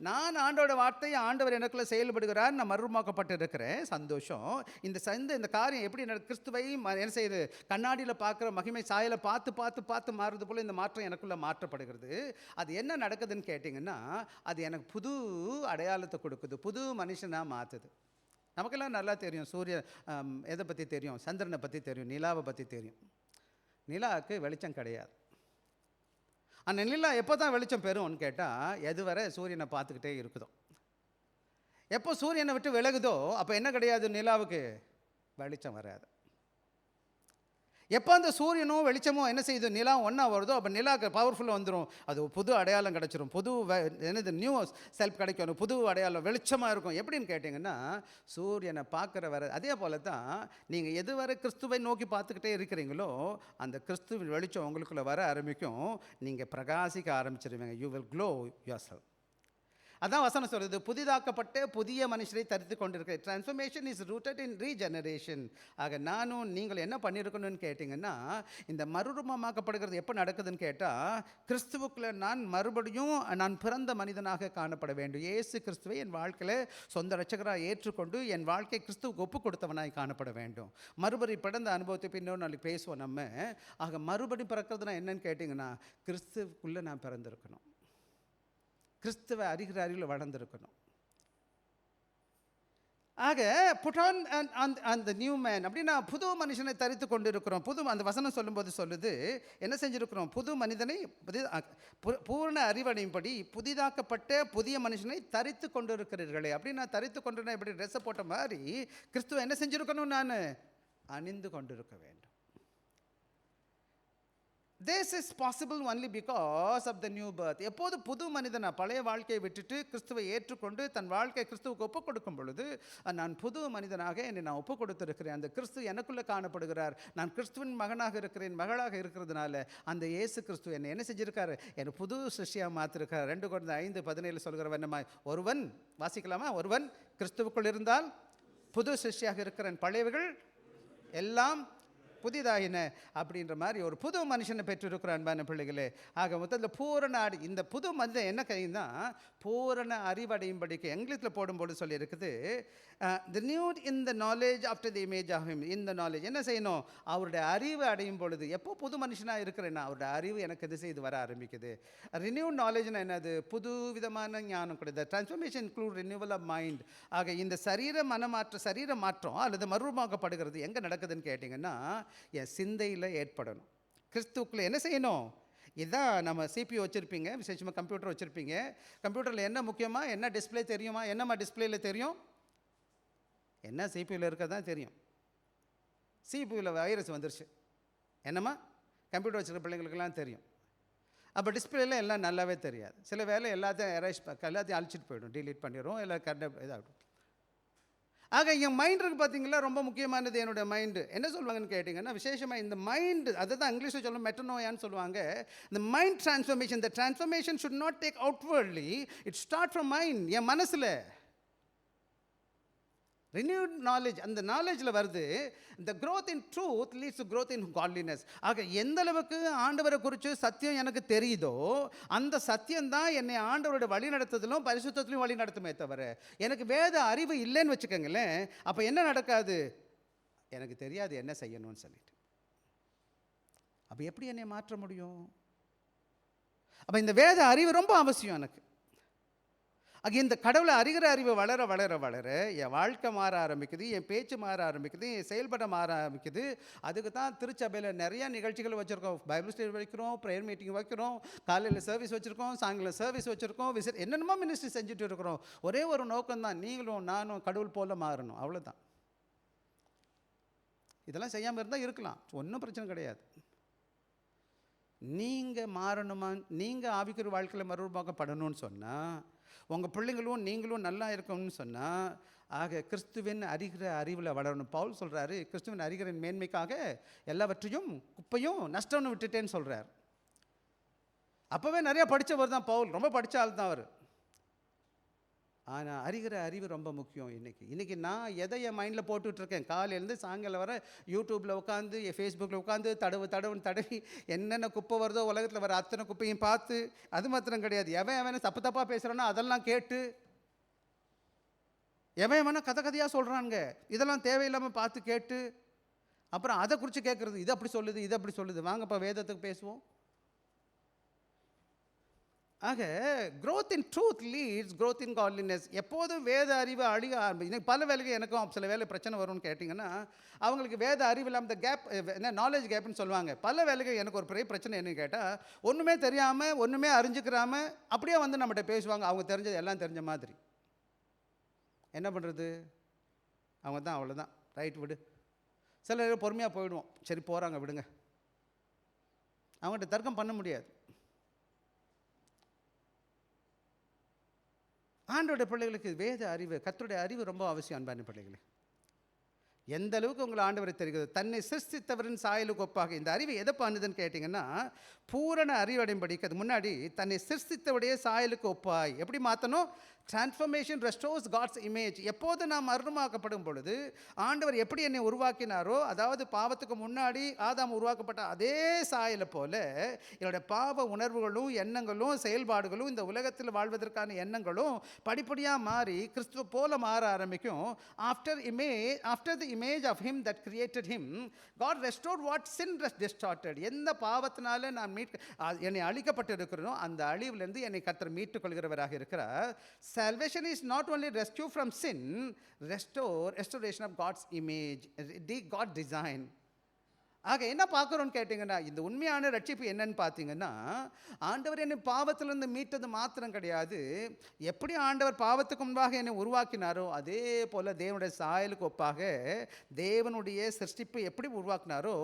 நான் ஆண்டோட வார்த்தையை ஆண்டவர் எனக்குள்ளே செயல்படுகிறார், நான் மறுரூபமாக்கப்பட்டு இருக்கிறேன், சந்தோஷம். இந்த காரியம் எப்படி கிறிஸ்துவை என்ன செய்யுது, கண்ணாடியில் பார்க்குற மகிமை சாயலை பார்த்து பார்த்து பார்த்து மாறுறது போல் இந்த மாற்றம் எனக்குள்ளே மாற்றப்படுகிறது. அது என்ன நடக்குதுன்னு கேட்டிங்கன்னா, அது எனக்கு புது அடையாளத்தை கொடுக்குது, புது மனுஷனாக மாற்றுது. நமக்கெல்லாம் நல்லா தெரியும், எதை பற்றி தெரியும், சந்திரனை பற்றி தெரியும், நிலாவை பற்றி தெரியும். நிலாவுக்கு வெளிச்சம் கிடையாது. அந்த நிலா எப்போ தான் வெளிச்சம் பெறும்னு கேட்டால், எதுவரை சூரியனை பார்த்துக்கிட்டே இருக்குதோ. எப்போ சூரியனை விட்டு விலகுதோ அப்போ என்ன கிடையாது, நிலாவுக்கு வெளிச்சம் வராது. எப்போ அந்த சூரியனும் வெளிச்சமும் என்ன செய்யுது, நிலா ஒன்றா வருதோ அப்போ நிலாவுக்கு பவர்ஃபுல்லாக வந்துடும். அது புது அடையாளம் கிடச்சிரும், புது என்னது நியூ செல்ஃப் கிடைக்கும், புது அடையாளம் வெளிச்சமாக இருக்கும். எப்படின்னு கேட்டிங்கன்னா, சூரியனை பார்க்குற வர அதே போல தான் நீங்கள் எதுவரை கிறிஸ்துவை நோக்கி பார்த்துக்கிட்டே இருக்கிறீங்களோ அந்த கிறிஸ்துவின் வெளிச்சம் உங்களுக்குள்ளே வர ஆரம்பிக்கும். நீங்கள் பிரகாசிக்க ஆரம்பிச்சிருவீங்க. You will glow yourself. அதான் வசனம் சொல்கிறது, புதிதாக்கப்பட்ட புதிய மனுஷரை தரித்து கொண்டிருக்க. Transformation is rooted in regeneration. ஆக நானும் நீங்கள் என்ன பண்ணியிருக்கணும்னு கேட்டிங்கன்னா, இந்த மறுரூபமாக்கப்படுகிறது எப்போ நடக்குதுன்னு கேட்டால், கிறிஸ்துவுக்குள்ளே நான் பிறந்த மனிதனாக காணப்பட வேண்டும். இயேசு கிறிஸ்துவை என் வாழ்க்கையில் சொந்த ரட்சகராக ஏற்றுக்கொண்டு என் வாழ்க்கை கிறிஸ்துவுக்கு ஒப்பு கொடுத்தவனாய் காணப்பட வேண்டும். மறுபடி பிறந்த அனுபவத்தை பின்னோடு நாளைக்கு பேசுவோம் நம்ம. ஆக மறுபடி பிறக்கிறதுனா என்னன்னு கேட்டிங்கன்னா, கிறிஸ்துவுக்குள்ளே நான் பிறந்திருக்கணும், கிறிஸ்துவ அறிகிற அறிவில் வளர்ந்துருக்கணும். ஆக put on the new man அப்படின்னா புது மனுஷனை தரித்து கொண்டு இருக்கிறோம். அந்த வசனம் சொல்லும்போது சொல்லுது, என்ன செஞ்சுருக்கிறோம், புது மனிதனை பூர்ண அறிவடையும்படி புதிதாக்கப்பட்ட புதிய மனுஷனை தரித்து கொண்டு இருக்கிறீர்களே. அப்படின்னா தரித்து கொண்டு எப்படி ட்ரெஸ்ஸை போட்ட மாதிரி கிறிஸ்துவ என்ன செஞ்சுருக்கணும், நான் அணிந்து கொண்டிருக்க வேண்டும். This is possible only because of the new birth. எப்போது புது மனிதனா பழைய வாழ்க்கையை விட்டுட்டு கிறிஸ்துவை ஏற்றுக்கொண்டு தன் வாழ்க்கையை கிறிஸ்துவுக்கு ஒப்புக் கொடுக்கும் பொழுது, நான் புது மனிதனாக என்னை நான் ஒப்புக் கொடுத்திருக்கிறேன், அந்த கிறிஸ்து எனக்குள்ளே காணப்படுகிறார், நான் கிறிஸ்துவின் மகனாக இருக்கிறேன், மகளாக இருக்கிறதுனால அந்த இயேசு கிறிஸ்து என்னை என்ன செஞ்சிருக்காரு, என்னை புது சிருஷ்டியாக மாற்றிருக்கார். 2 Corinthians 5:17 சொல்கிற வண்ணமாய், ஒருவன் வாசிக்கலாமா, ஒருவன் கிறிஸ்துவுக்குள் இருந்தால் புது சிருஷ்டியாக இருக்கிறேன், பழையவைகள் எல்லாம் புதிதாயின அப்படின்ற மாதிரி ஒரு புது மனுஷனை பெற்றிருக்கிற அன்பான பிள்ளைகளே. ஆக மொத்தத்தில் பூரண இந்த புது மனிதன் என்ன கைன்னா பூரண அறிவடையும்படிக்கு இங்கிலீஷில் போடும்போது சொல்லியிருக்குது, the new in the knowledge after the image of him. இந்த நாலேஜ் என்ன செய்யணும், அவருடைய அறிவு அடையும் பொழுது. எப்போ புது மனுஷனாக இருக்கிறேன்னா அவருடைய அறிவு எனக்கு இது செய்து வர ஆரம்பிக்குது. ரினியூ நாலேஜ்னா என்னது, புது விதமான ஞானம் கொடுது. Transformation include renewal of mind. ஆக இந்த சரீர மாற்றம் அல்லது மறுரூபமாக்கப்படுகிறது எங்கே நடக்குதுன்னு கேட்டிங்கன்னா என் சிந்தையில் ஏற்படணும். கிறிஸ்துவுக்குள்ள என்ன செய்யணும், இதுதான் நம்ம சிபியூ வச்சுருப்பீங்க, விசேஷமாக கம்ப்யூட்டர் வச்சுருப்பீங்க. கம்ப்யூட்டரில் என்ன முக்கியமாக, என்ன டிஸ்பிளே தெரியுமா, என்னம்மா டிஸ்பிளேயில் தெரியும், என்ன சிபியூவில் இருக்க தான் தெரியும். சிபியூவில் வைரஸ் வந்துருச்சு, என்னம்மா கம்ப்யூட்டர் வச்சுருக்க பிள்ளைங்களுக்கெல்லாம் தெரியும். அப்போ டிஸ்பிளேல எல்லாம் நல்லாவே தெரியாது. சில வேலை எல்லாத்தையும் அழிச்சிட்டு போயிடும், டிலீட் பண்ணிடும், எல்லாம் இதாகிடும். ஆக என் மைண்ட் இருக்குது பார்த்தீங்களா, ரொம்ப முக்கியமானது என்னுடைய மைண்டு. என்ன சொல்லுவாங்கன்னு கேட்டிங்கன்னா, விசேஷமாக இந்த மைண்டு, அதை தான் இங்கிலீஷில் சொல்லுவோம் மெட்டனோயான்னு சொல்லுவாங்க. இந்த மைண்ட் டிரான்ஸ்ஃபர்மேஷன், இந்த transformation should not take outwardly, it start from mind, என் மனசில். ரினியூட் நாலேஜ் அந்த நாலேஜில் வருது. இந்த growth in truth leads to growth in godliness. ஆக எந்த அளவுக்கு ஆண்டவரை குறித்து சத்தியம் எனக்கு தெரியுதோ அந்த சத்தியம்தான் என்னை ஆண்டவரோட வழி நடத்துதலும் பரிசுத்தத்திலும் வழி நடத்துமே தவிர, எனக்கு வேத அறிவு இல்லைன்னு வச்சுக்கோங்களேன், அப்போ என்ன நடக்காது, எனக்கு தெரியாது என்ன செய்யணும்னு சொல்லிட்டு. அப்போ எப்படி என்னை மாற்ற முடியும்? அப்போ இந்த வேத அறிவு ரொம்ப அவசியம் எனக்கு. இந்த கடவுளை அறிகிற அறிவு வளர வளர வளர என் வாழ்க்கை மாற ஆரம்பிக்குது, என் பேச்சு மாற ஆரம்பிக்குது, என் செயல்பட மாற ஆரம்பிக்குது. அதுக்கு தான் திருச்சபையில் நிறையா நிகழ்ச்சிகள் வச்சுருக்கோம். பைபிள் ஸ்டடி வைக்கிறோம், ப்ரேயர் மீட்டிங் வைக்கிறோம், காலையில் சர்வீஸ் வச்சுருக்கோம், சாயங்காலம் சர்வீஸ் வச்சுருக்கோம், என்னென்னமோ மினிஸ்ட்ரி செஞ்சுட்டு இருக்கிறோம். ஒரே ஒரு நோக்கம் தான், நீங்களும் நானும் கடவுள் போல மாறணும், அவ்வளோதான். இதெல்லாம் செய்யாமல் இருந்தால் இருக்கலாம், ஒன்றும் பிரச்சனை கிடையாது. நீங்கள் மாறணுமா, நீங்கள் ஆவிக்குரிய வாழ்க்கையில் மறுரூபமாக்கப்படணும்னு சொன்னால், உங்கள் பிள்ளைங்களும் நீங்களும் நல்லா இருக்கணும்னு சொன்னால், ஆக கிறிஸ்துவின் அறிகிற அறிவில் வளரணும். பவுல் சொல்கிறாரு, கிறிஸ்துவின் அறிகிற மேன்மைக்காக எல்லாவற்றையும் குப்பையும் நஷ்டம்னு விட்டுட்டேன்னு சொல்கிறார். அப்போவே நிறையா படித்தவர் தான் பவுல், ரொம்ப படித்த ஆள் தான் அவர். ஆனால் அறிகிற அறிவு ரொம்ப முக்கியம். இன்றைக்கி நான் எதை என் மைண்டில் போட்டுட்ருக்கேன், காலையிலேருந்து சாயங்காலம் வர யூடியூப்பில் உட்காந்து, ஃபேஸ்புக்கில் உட்காந்து தடவுன்னு தடவி என்னென்ன குப்பை வருதோ உலகத்தில் வர அத்தனை குப்பையும் பார்த்து, அது மாத்திரம் கிடையாது, எவன் தப்பாக பேசுகிறானோ அதெல்லாம் கேட்டு, எவன் வேணால் கதையாக சொல்கிறானுங்க, இதெல்லாம் தேவையில்லாமல் பார்த்து கேட்டு, அப்புறம் அதை குறித்து கேட்குறது, இது அப்படி சொல்லுது, இது அப்படி சொல்லுது. வாங்கப்பா வேதத்துக்கு பேசுவோம். ஆக growth in truth leads growth in godliness. எப்போதும் வேத அறிவு அழிய ஆரம்பிச்சு. பல வேலைக்கு எனக்கும் சில வேலை பிரச்சனை வரும்னு கேட்டிங்கன்னா, அவங்களுக்கு வேத அறிவு இல்லாமல் இந்த கேப், என்ன நாலேஜ் கேப்னு சொல்லுவாங்க. பல வேலைக்கு எனக்கு ஒரு பெரிய பிரச்சனை என்னன்னு கேட்டால், ஒன்றுமே தெரியாமல் ஒன்றுமே அறிஞ்சிக்கிறாமல் அப்படியே வந்து நம்மகிட்ட பேசுவாங்க, அவங்க தெரிஞ்சது எல்லாம் தெரிஞ்ச மாதிரி. என்ன பண்ணுறது? அவங்க தான் அவ்வளோதான், ரைட் விடு. சில நேரம் பொறுமையாக போயிடுவோம், சரி போகிறாங்க விடுங்க, அவங்ககிட்ட தர்க்கம் பண்ண முடியாது. ஆண்டோட பிள்ளைகளுக்கு வேத அறிவு, கர்த்தருடைய அறிவு ரொம்ப அவசியம். அன்பான பிள்ளைகளே, எந்த அளவுக்கு உங்களை ஆண்டவரை தெரிகிறது, தன்னை சிருஷ்டித்தவரின் சாயலுக்கு ஒப்பாக. இந்த அறிவு எதை பண்ணுதுன்னு கேட்டிங்கன்னா, பூரண அறிவடைம்படிக்கு அது முன்னாடி தன்னை சிருஷ்டித்தவுடைய சாயலுக்கு ஒப்பாய் எப்படி மாற்றணும்? Transformation restores God's image. எப்போது நாம் மரணமாக்கப்படும் பொழுது ஆண்டவர் எப்படி என்னை உருவாக்கினாரோ, அதாவது பாவத்துக்கு முன்னாடி ஆதாம் உருவாக்கப்பட்ட அதே சாயலை போல என்னுடைய பாவ உணர்வுகளும் எண்ணங்களும் செயல்பாடுகளும் இந்த உலகத்தில் வாழ்வதற்கான எண்ணங்களும் படிப்படியாக மாறி கிறிஸ்துவ போல மாற ஆரம்பிக்கும். After the image of him that created him, God restored what sin distorted. எந்த பாவத்தினால நான் என்னை அழிக்கப்பட்டு இருக்கிறனோ அந்த அழிவிலிருந்து என்னை கர்த்தர் மீட்டுக் கொள்கிறவராக இருக்கிறார். Salvation is not only rescue from sin, restoration of God's image, God design. ஆக என்ன பார்க்குறோன்னு கேட்டிங்கன்னா, இந்த உண்மையான ரட்சிப்பு என்னன்னு பார்த்தீங்கன்னா, ஆண்டவர் என்னை பாவத்திலிருந்து மீட்டது மாத்திரம் கிடையாது, எப்படி ஆண்டவர் பாவத்துக்கு முன்பாக என்னை உருவாக்கினாரோ அதே போல் தேவனுடைய சாயலுக்கு ஒப்பாக தேவனுடைய சிருஷ்டிப்பு எப்படி உருவாக்கினாரோ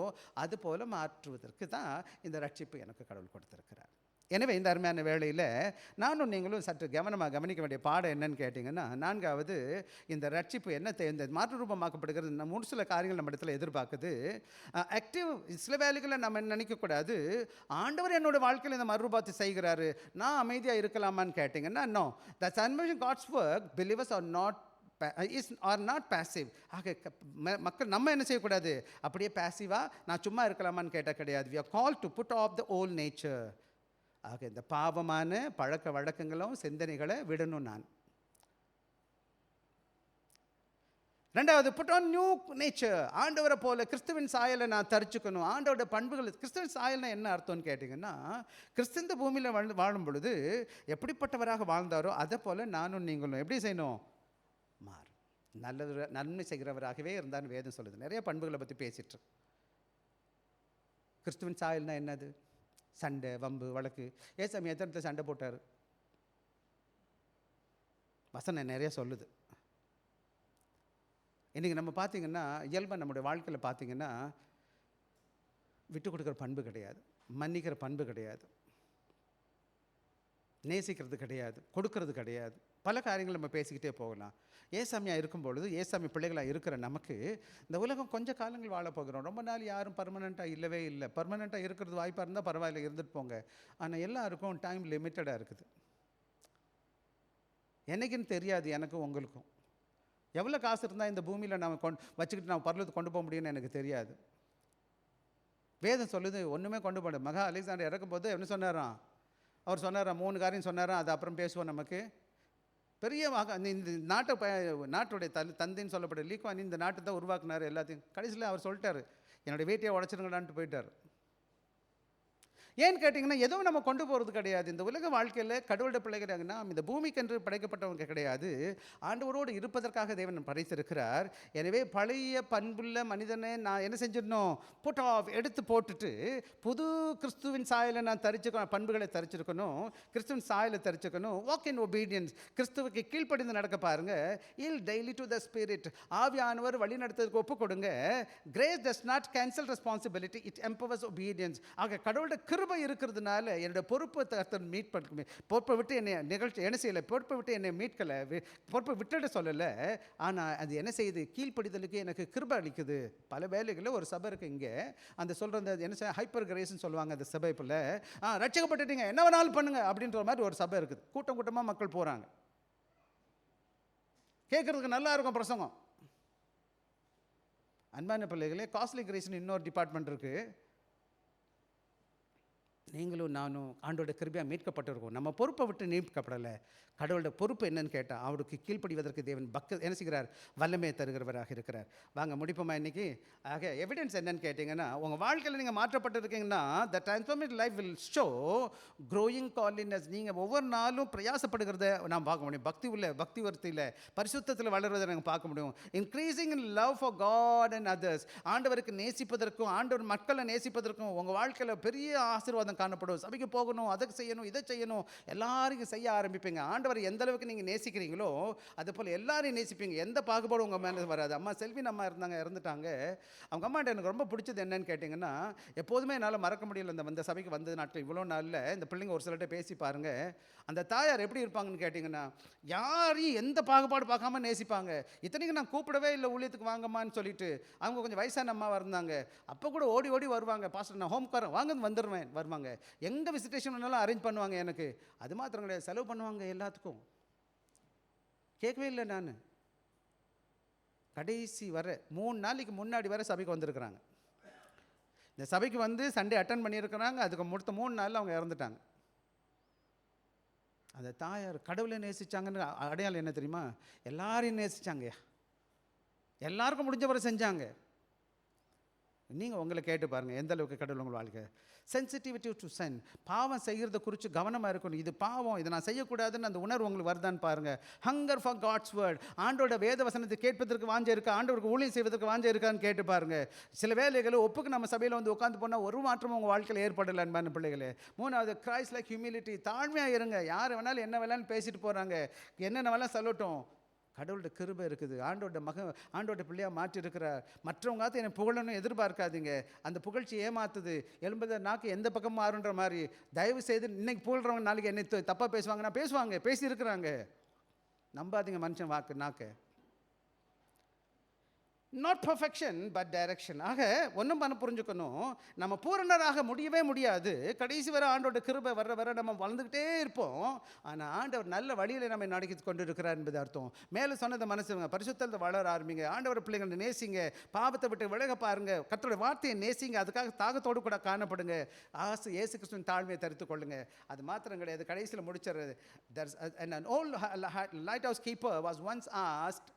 அது போல் மாற்றுவதற்கு தான் இந்த ரட்சிப்பு எனக்கு கடவுள் கொடுத்துருக்கிறார். எனவே இந்த அருமையான வேளையில் நானும் நீங்களும் சற்று கவனிக்க வேண்டிய பாடம் என்னன்னு கேட்டிங்கன்னா, நான்காவது, இந்த ரட்சிப்பு என்ன இந்த மாற்று ரூபமாக்கப்படுகிறது. நம்ம ஒரு சில காரியங்கள் நம்ம இடத்துல எதிர்பார்க்குது. ஆக்டிவ் சில வேலைகளை நம்ம நினைக்கக்கூடாது, ஆண்டவர் என்னோட வாழ்க்கையில் இந்த மறுரூபத்தை செய்கிறாரு, நான் அமைதியாக இருக்கலாமான்னு கேட்டிங்கன்னா, no, the submission God's work believers are not passive. ஆக மக்கள் நம்ம என்ன செய்யக்கூடாது, அப்படியே பேசிவாக நான் சும்மா இருக்கலாமான்னு கேட்டால் கிடையாது. We are call to put off the old nature. ஆக இந்த பாவமான பழக்க வழக்கங்களும் சிந்தனைகளை விடணும். நான் ரெண்டாவது, புட் ஆன் நியூ நேச்சர். ஆண்டவரை போல கிறிஸ்துவின் சாயலை நான் தரிச்சுக்கணும். ஆண்டவரோட பண்புகள். கிறிஸ்துவின் சாயல்னா என்ன அர்த்தம்னு கேட்டிங்கன்னா, கிறிஸ்து பூமியில் வாழும் பொழுது எப்படிப்பட்டவராக வாழ்ந்தாரோ அதை போல் நானும் நீங்களும் எப்படி செய்யணும்? நன்மை செய்கிறவராகவே இருந்தான்னு வேதம் சொல்லுது. நிறைய பண்புகளை பற்றி பேசிட்டு. கிறிஸ்துவின் சாயல்னா என்னது? சண்டை, வம்பு, வழக்கு. ஏசாமி எத்தனை சண்டை போட்டார்? வசனம் நிறைய சொல்லுது. இன்றைக்கி நம்ம பார்த்திங்கன்னா, இயல்பாக நம்முடைய வாழ்க்கையில் பார்த்திங்கன்னா, விட்டு கொடுக்குற பண்பு கிடையாது, மன்னிக்கிற பண்பு கிடையாது, நேசிக்கிறது கிடையாது, கொடுக்கறது கிடையாது. பல காரியங்கள் நம்ம பேசிக்கிட்டே போகலாம். ஏசாமியாக இருக்கும் பொழுது, ஏசாமி பிள்ளைகளாக இருக்கிற நமக்கு இந்த உலகம் கொஞ்சம் காலங்கள் வாழ போகிறோம். ரொம்ப நாள் யாரும் பர்மனெண்ட்டாக இல்லவே இல்லை. பர்மனெண்ட்டாக இருக்கிறது வாய்ப்பாக இருந்தால் பரவாயில்ல, இருந்துட்டு போங்க. ஆனால் எல்லாருக்கும் டைம் லிமிட்டடாக இருக்குது. என்னைக்குன்னு தெரியாது எனக்கும் உங்களுக்கும். எவ்வளோ காசு இருந்தால் இந்த பூமியில் நம்ம வச்சுக்கிட்டு நம்ம பரலத்துக்கு கொண்டு போக முடியும்னு எனக்கு தெரியாது. வேதம் சொல்லுது ஒன்றுமே கொண்டு போட. மகா அலெக்சாண்டர் இறக்கும்போது என்ன சொன்னாராம்? அவர் சொன்னாராம் 3 காரியம் சொன்னாராம். அது அப்புறம் பேசுவோம். நமக்கு பெரிய இந்த நாட்டுடைய தந்தைன்னு சொல்லப்பட்ட லீக்வான் இந்த நாட்டை தான் உருவாக்குனார் எல்லாத்தையும். கடைசியில் அவர் சொல்லிட்டார், என்னுடைய வீட்டையை உடச்சிருங்கடான்ட்டு போயிட்டார். ஏன்னு கேட்டிங்கன்னா, எதுவும் நம்ம கொண்டு போகிறது கிடையாது. இந்த உலக வாழ்க்கையில் கடவுளுடைய பிள்ளைகிறாங்கன்னா இந்த பூமிக்கென்று படைக்கப்பட்டவங்க கிடையாது, ஆண்டவரோடு இருப்பதற்காக தேவன் படைத்திருக்கிறார். எனவே பழைய பண்புள்ள மனிதனை நான் என்ன செஞ்சிடணும்? புட் ஆஃப், எடுத்து போட்டுட்டு புது கிறிஸ்துவின் சாயலை நான் தரிச்சுக்கணும், பண்புகளை தரிச்சிருக்கணும், கிறிஸ்துவின் சாயலை தரிச்சுக்கணும். Walk in obedience. கிறிஸ்துவுக்கு கீழ்ப்படிந்து நடக்க பாருங்கள். இல் டெய்லி டு த ஸ்பிரிட். ஆவியானவர் வழி நடத்துறதுக்கு ஒப்பு கொடுங்க. Grace does not cancel responsibility, it empowers obedience. ஆக கடவுளுடைய கிருபை இருக்கிறதுனால என்னோட பொறுப்பை மீட் பண்ண, பொறுப்பை விட்டு என்னை நிகழ்ச்சி என்ன செய்யலை, பொறுப்பை விட்டு என்னை மீட்கலை, பொறுப்பை விட்டுட சொல்லலை. ஆனால் அது என்ன செய்யுது? கீழ்ப்படிதலுக்கு எனக்கு கிருபை அளிக்குது. பல வேலைகளில் ஒரு சபை இருக்குது இங்கே, அந்த சொல்கிறது என்ன ஹைப்பர் கிரேஸ்ன்னு சொல்லுவாங்க. அந்த சபைக்குள்ள ரட்சிக்கப்பட்டுட்டீங்க என்ன வேணாலும் பண்ணுங்க அப்படின்ற மாதிரி ஒரு சபை இருக்குது. கூட்டம் கூட்டமாக மக்கள் போகிறாங்க. கேட்குறதுக்கு நல்லா இருக்கும் பிரசங்கம். அன்பான பிள்ளைகளே, காஸ்ட்லி கிரேஸ்னு இன்னொரு டிபார்ட்மெண்ட் இருக்குது. நீங்களும் நானும் ஆண்டோட கிருபையாக மீட்கப்பட்டிருக்கோம். நம்ம பொறுப்பை விட்டு மீட்கப்படலை. கடவுளோட பொறுப்பு என்னன்னு கேட்டால், அவருக்கு கீழ்ப்படிவதற்கு தேவன் என்ன செய்கிறார்? வல்லமையை தருகிறவராக இருக்கிறார். வாங்க முடிப்போமா இன்னைக்கு? ஆக எவிடன்ஸ் என்னன்னு கேட்டிங்கன்னா, உங்கள் வாழ்க்கையில் நீங்கள் மாற்றப்பட்டிருக்கீங்கன்னா, த டிரான்ஸ்ஃபார்மேட் லைஃப் வில் ஷோ க்ரோயிங் காலினஸ். நீங்கள் ஒவ்வொரு நாளும் பிரயாசப்படுகிறத நாம் பார்க்க முடியும். பக்தி வர்த்தியில் பரிசுத்தத்தில் வளர்வதை நாங்கள் பார்க்க முடியும். Increasing in love for God and others. ஆண்டவருக்கு நேசிப்பதற்கும் ஆண்டவர் மக்களை நேசிப்பதற்கும் உங்கள் வாழ்க்கையில் பெரிய ஆசீர்வாதம் காணப்படும். சபைக்கு போகணும், அதை செய்யணும், இதை செய்யணும், எல்லாரையும் செய்ய ஆரம்பிப்பீங்க. ஆண்டவரை எந்த அளவுக்கு நீங்கள் நேசிக்கிறீங்களோ அது போல் எல்லாரையும் நேசிப்பீங்க. எந்த பாகுபாடும் உங்கள் மேலே வராது. அம்மா செல்வின் அம்மா இறந்துட்டாங்க. அவங்க அம்மாட்ட எனக்கு ரொம்ப பிடிச்சது என்னன்னு கேட்டிங்கன்னா, எப்போதுமே என்னால் மறக்க முடியல. இந்த சபைக்கு வந்தது நாட்கள் இவ்வளோ நாளில் இந்த பிள்ளைங்க ஒரு சிலர்கிட்ட பேசி பாருங்க. அந்த தாயார் எப்படி இருப்பாங்கன்னு கேட்டிங்கன்னா, யாரையும் எந்த பாகுபாடு பார்க்காம நேசிப்பாங்க. இத்தனைக்கு நான் கூப்பிடவே இல்லை ஊழியத்துக்கு வாங்கம்மான்னு சொல்லிட்டு. அவங்க கொஞ்சம் வயசான அம்மாவாக இருந்தாங்க. அப்போ கூட ஓடி ஓடி வருவாங்க. பாஸ்டர் நான் ஹோம்காரன் வாங்க வந்துடுவேன் வருவாங்க. எங்கே விசிட்டேஷன் வேணாலும் அரேஞ்ச் பண்ணுவாங்க. எனக்கு அது மாத்திரம் கிடையாது, செலவு பண்ணுவாங்க எல்லாத்துக்கும். கேட்கவே இல்லை. நான் கடைசி வர 3 நாளைக்கு முன்னாடி வர சபைக்கு வந்திருக்கிறாங்க. இந்த சபைக்கு வந்து சண்டே அட்டன் பண்ணியிருக்கிறாங்க. அதுக்கு முடித்த 3 நாளில் அவங்க இறந்துட்டாங்க. அந்த தாயார் கடவுளை நேசித்தாங்கன்னு அடையாளம் என்ன தெரியுமா? எல்லாரையும் நேசித்தாங்க. எல்லாருக்கும் முடிஞ்சவரை செஞ்சாங்க. நீங்கள் உங்களை கேட்டு பாருங்கள், எந்த அளவுக்கு கடவுள் உங்கள் வாழ்க்கை. Sensitivity to sin. பாவம் செய்கிறத குறித்து கவனமாக இருக்கணும். இது பாவம், இதை நான் செய்யக்கூடாதுன்னு அந்த உணர்வு உங்களுக்கு வருதான்னு பாருங்கள். Hunger for God's word. ஆண்டோட வேத வசனத்தை கேட்பதற்கு வாஞ்ச இருக்கா? ஆண்டவருக்கு ஊழியம் செய்வதற்கு வாஞ்ச இருக்கான்னு கேட்டு பாருங்கள். சில வேலைகளை ஒப்புக்கு நம்ம சபையில் வந்து உட்காந்து போனால் ஒரு மாற்றமும் உங்கள் வாழ்க்கையில் ஏற்படலை. அன்பான பிள்ளைகளே. 3வது கிரைஸ்ட் லைக் ஹியூமிலிட்டி. தாழ்மையாக இருங்க. யார் வேணாலும் என்ன வேணாலும் பேசிட்டு போகிறாங்க, என்னென்ன வேணாலும் சொல்லட்டும். கடவுளோட கிருபை இருக்குது. ஆண்டோட பிள்ளையாக மாற்றி இருக்கிறார். மற்றவங்க என்னை புகழணும் எதிர்பார்க்காதீங்க. அந்த புகழ்ச்சி ஏமாத்துது. எழும்பத நாக்கு எந்த பக்கம் மாறுன்ற மாதிரி. தயவு செய்து இன்னைக்கு புகழ்றவங்க நாளைக்கு என்னை தப்பாக பேசுவாங்கன்னா பேசுவாங்க, பேசியிருக்கிறாங்க. நம்பாதீங்க மனுஷன் நாக்கு. Not perfection but direction. ஆக ஒன்றும் பண்ண புரிஞ்சுக்கணும், நம்ம பூரணராக முடியவே முடியாது. கடைசி வரை ஆண்டோட கிருபை வர நம்ம வளர்ந்துக்கிட்டே இருப்போம். ஆனால் ஆண்டவர் நல்ல வழியில் நம்ம நடக்கி கொண்டு இருக்கிறார் என்பது அர்த்தம். மேலே சொன்னதை மனசுங்க, பரிசுத்தத்தை வளர ஆரம்பிங்க. ஆண்டவர் பிள்ளைங்களை நேசிங்க. பாவத்தை விட்டு விலக பாருங்க. கர்த்தருடைய வார்த்தையை நேசிங்க. அதுக்காக தாகத்தோடு கூட காணப்படுங்க. இயேசு கிறிஸ்துவின் தாழ்மையை தரித்து கொள்ளுங்க. அது மாத்திரம் கிடையாது, கடைசியில் முடிச்சிடுறது. An old lighthouse keeper was once asked,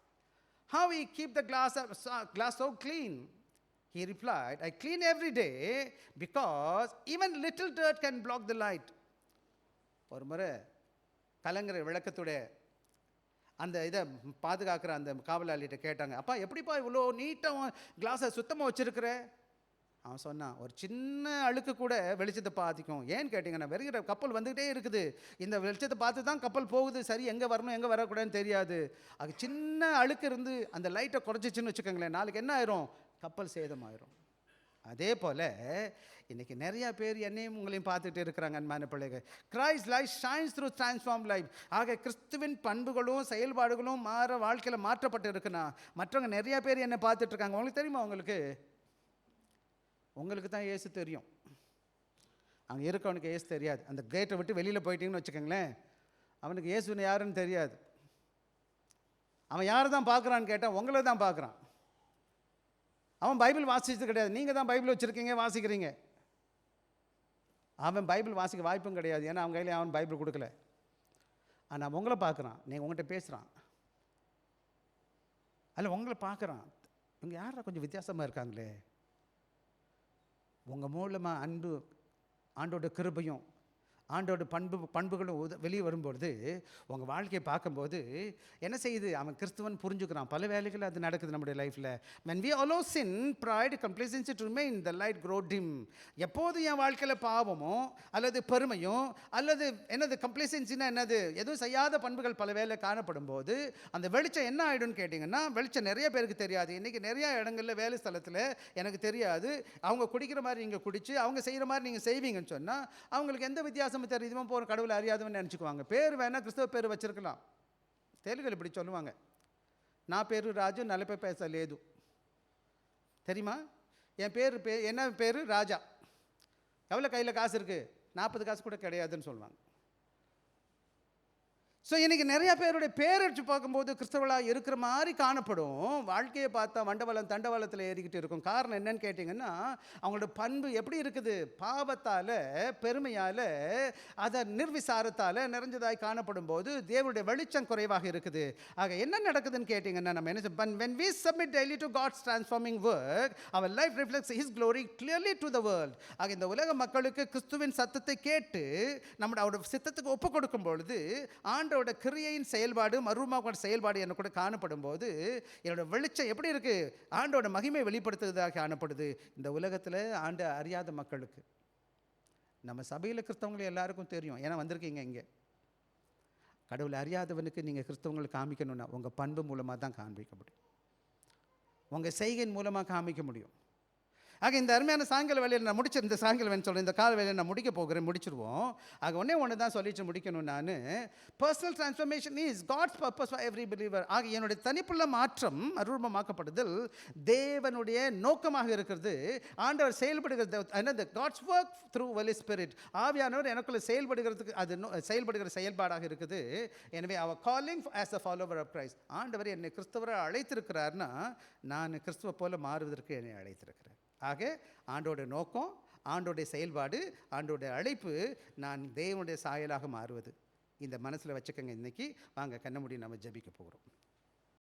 how we keep the glass so clean? He replied, I clean every day because even little dirt can block the light. ஒரு முறை கலங்கிற விளக்கத்துடைய அந்த இதை பாதுகாக்கிற அந்த காவலாளிகிட்ட கேட்டாங்க, அப்பா எப்படிப்பா இவ்வளோ நீட்டாக கிளாஸை சுத்தமாக வச்சுருக்கிற? அவன் சொன்னான், ஒரு சின்ன அழுக்கு கூட வெளிச்சத்தை பாதிக்கும். ஏன்னு கேட்டிங்கன்னா, வருகிற கப்பல் வந்துகிட்டே இருக்குது. இந்த வெளிச்சத்தை பார்த்து தான் கப்பல் போகுது. சரி, எங்கே வரணும் எங்கே வரக்கூடாதுன்னு தெரியாது. அது சின்ன அழுக்கு இருந்து அந்த லைட்டை குறைச்சிச்சின்னு வச்சுக்கோங்களேன், நாளைக்கு என்ன ஆயிரும்? கப்பல் சேதமாயிரும். அதே போல் இன்றைக்கி நிறையா பேர் என்னையும் உங்களையும் பார்த்துட்டு இருக்கிறாங்க. அன்பான பிள்ளைகள், Christ life shines through transform life. ஆக கிறிஸ்துவின் பண்புகளும் செயல்பாடுகளும் வாழ்க்கையில் மாற்றப்பட்டு இருக்குன்னா மற்றவங்க நிறையா பேர் என்னை பார்த்துட்டு இருக்காங்க. உங்களுக்கு தெரியுமா? உங்களுக்கு தான் இயேசு தெரியும். அங்கே இருக்கவனுக்கு இயேசு தெரியாது. அந்த கேட்டை விட்டு வெளியில் போயிட்டீங்கன்னு வச்சுக்கோங்களேன், அவனுக்கு இயேசுன்னு யாருன்னு தெரியாது. அவன் யாரை தான் பார்க்குறான்னு கேட்டால் உங்களை தான் பார்க்குறான். அவன் பைபிள் வாசிச்சது கிடையாது. நீங்கள் தான் பைபிள் வச்சுருக்கீங்க, வாசிக்கிறீங்க. அவன் பைபிள் வாசிக்க வாய்ப்பும் கிடையாது. ஏன்னா அவன் கையில் அவன் பைபிள் கொடுக்கல. ஆனால் உங்களை பார்க்குறான், நீங்கள் உங்கள்கிட்ட பேசுகிறான், அதில் உங்களை பார்க்குறான். இவங்க யாரா கொஞ்சம் வித்தியாசமாக இருக்காங்களே. உங்கள் மூலமாக ஆண்டோட கிருபையும் ஆண்டோட பண்புகளும் வெளியே வரும்பொழுது உங்கள் வாழ்க்கையை பார்க்கும்போது என்ன செய்யுது? அவன் கிறிஸ்துவன் புரிஞ்சுக்கிறான். பல வேலைகள் அது நடக்குது நம்முடைய லைஃப்பில். when we allow sin, pride, complacency to remain, the light grow dim. எப்போது என் வாழ்க்கையில் பாவமோ அல்லது பெருமையும் அல்லது என்னது கம்ப்ளேசன்சின்னா என்னது, எதுவும் செய்யாத பண்புகள் பல வேலை காணப்படும் போது அந்த வெளிச்சம் என்ன ஆகிடும்னு கேட்டிங்கன்னா, வெளிச்சம் நிறைய பேருக்கு தெரியாது. இன்றைக்கி நிறையா இடங்களில் வேலை ஸ்தலத்தில் எனக்கு தெரியாது, அவங்க குடிக்கிற மாதிரி நீங்கள் குடித்து அவங்க செய்கிற மாதிரி நீங்கள் செய்வீங்கன்னு சொன்னால் அவங்களுக்கு எந்த வித்தியாசம் தெரியுமா? போகிற கடவுளை அறியாதவன்னு நினச்சிக்குவாங்க. பேர் வேணால் கிறிஸ்தவ பேர் வச்சிருக்கலாம். தெலுங்குல இப்படி சொல்லுவாங்க, நான் பேரு ராஜு நலப்பை பேச லேது. தெரியுமா? என் என்ன பேர் ராஜா. எவ்வளோ கையில் காசு இருக்குது? 40 காசு கூட கிடையாதுன்னு சொல்லுவாங்க. ஸோ இன்றைக்கி நிறையா பேருடைய பேரடிச்சு பார்க்கும்போது கிறிஸ்தவர்களாக இருக்கிற மாதிரி காணப்படும். வாழ்க்கையை பார்த்தா மண்டபலம் தண்டவாளத்தில் ஏறிக்கிட்டு இருக்கும். காரணம் என்னன்னு கேட்டிங்கன்னா, அவங்களோட பண்பு எப்படி இருக்குது? பாவத்தால், பெருமையால், அதை நிர்விசாரத்தால் நிறைஞ்சதாய் காணப்படும் போது தேவனுடைய வெளிச்சம் குறைவாக இருக்குது. ஆக என்ன நடக்குதுன்னு கேட்டிங்கன்னா, நம்ம என்ன when we submit daily to God's transforming work, our life reflects His glory clearly to the world. ஆக இந்த உலக மக்களுக்கு கிறிஸ்துவின் சத்தத்தை கேட்டு நம்முடைய அவருடைய சித்தத்துக்கு ஒப்பு கொடுக்கும் பொழுது ஆண்டோட கிரியையின் செயல்பாடு, மறுரூபமாக்கப்பட்ட செயல்பாடு என்ன கூட காணப்படும் போது என்னோட வெளிச்சம் எப்படி இருக்கு? ஆண்டோட மகிமை வெளிப்படுத்துவதாக காணப்படுது இந்த உலகத்தில். ஆண்டு அறியாத மக்களுக்கு, நம்ம சபையில் கிறிஸ்தவங்களுக்கு எல்லாருக்கும் தெரியும், ஏன்னா வந்திருக்கீங்க இங்கே. கடவுளை அறியாதவனுக்கு நீங்கள் கிறிஸ்தவங்களுக்கு காமிக்கணும்னா உங்கள் பண்பு மூலமாக தான் காண்பிக்க முடியும், உங்கள் செய்கையின் மூலமாக காமிக்க முடியும். ஆக இந்த அருமையான சாயங்கால வேலையில் நான் முடிச்சு, இந்த சாயங்கால வேலை சொல்கிறேன், இந்த கால வேலையை நான் முடிக்க போகிறேன், முடிச்சிருவோம். ஆக ஒன்று தான் சொல்லிட்டு முடிக்கணும். நான் personal transformation is God's purpose for every believer. ஆக என்னுடைய தனிப்புள்ள மாற்றம், அருள்மமாக்கப்படுதல் தேவனுடைய நோக்கமாக இருக்கிறது. ஆண்டவர் செயல்படுகிறது, என்னது? God's work through Holy Spirit. ஆவியானவர் எனக்குள்ள செயல்படுகிறதுக்கு, அது செயல்படுகிற செயல்பாடாக இருக்குது. எனவே அவர் calling as a follower of Christ. ஆண்டவர் என்னை கிறிஸ்தவரை அழைத்திருக்கிறார்னா நான் கிறிஸ்துவ போல மாறுவதற்கு என்னை அழைத்திருக்கிறேன். ஆக ஆண்டோட நோக்கம், ஆண்டோடைய செயல்பாடு, ஆண்டோடைய அழைப்பு நான் தேவனுடைய சாயலாக மாறுவது. இந்த மனசில் வச்சுக்கோங்க. இன்றைக்கி வாங்க கண்ண மூடி நம்ம ஜெபிக்க போகிறோம்.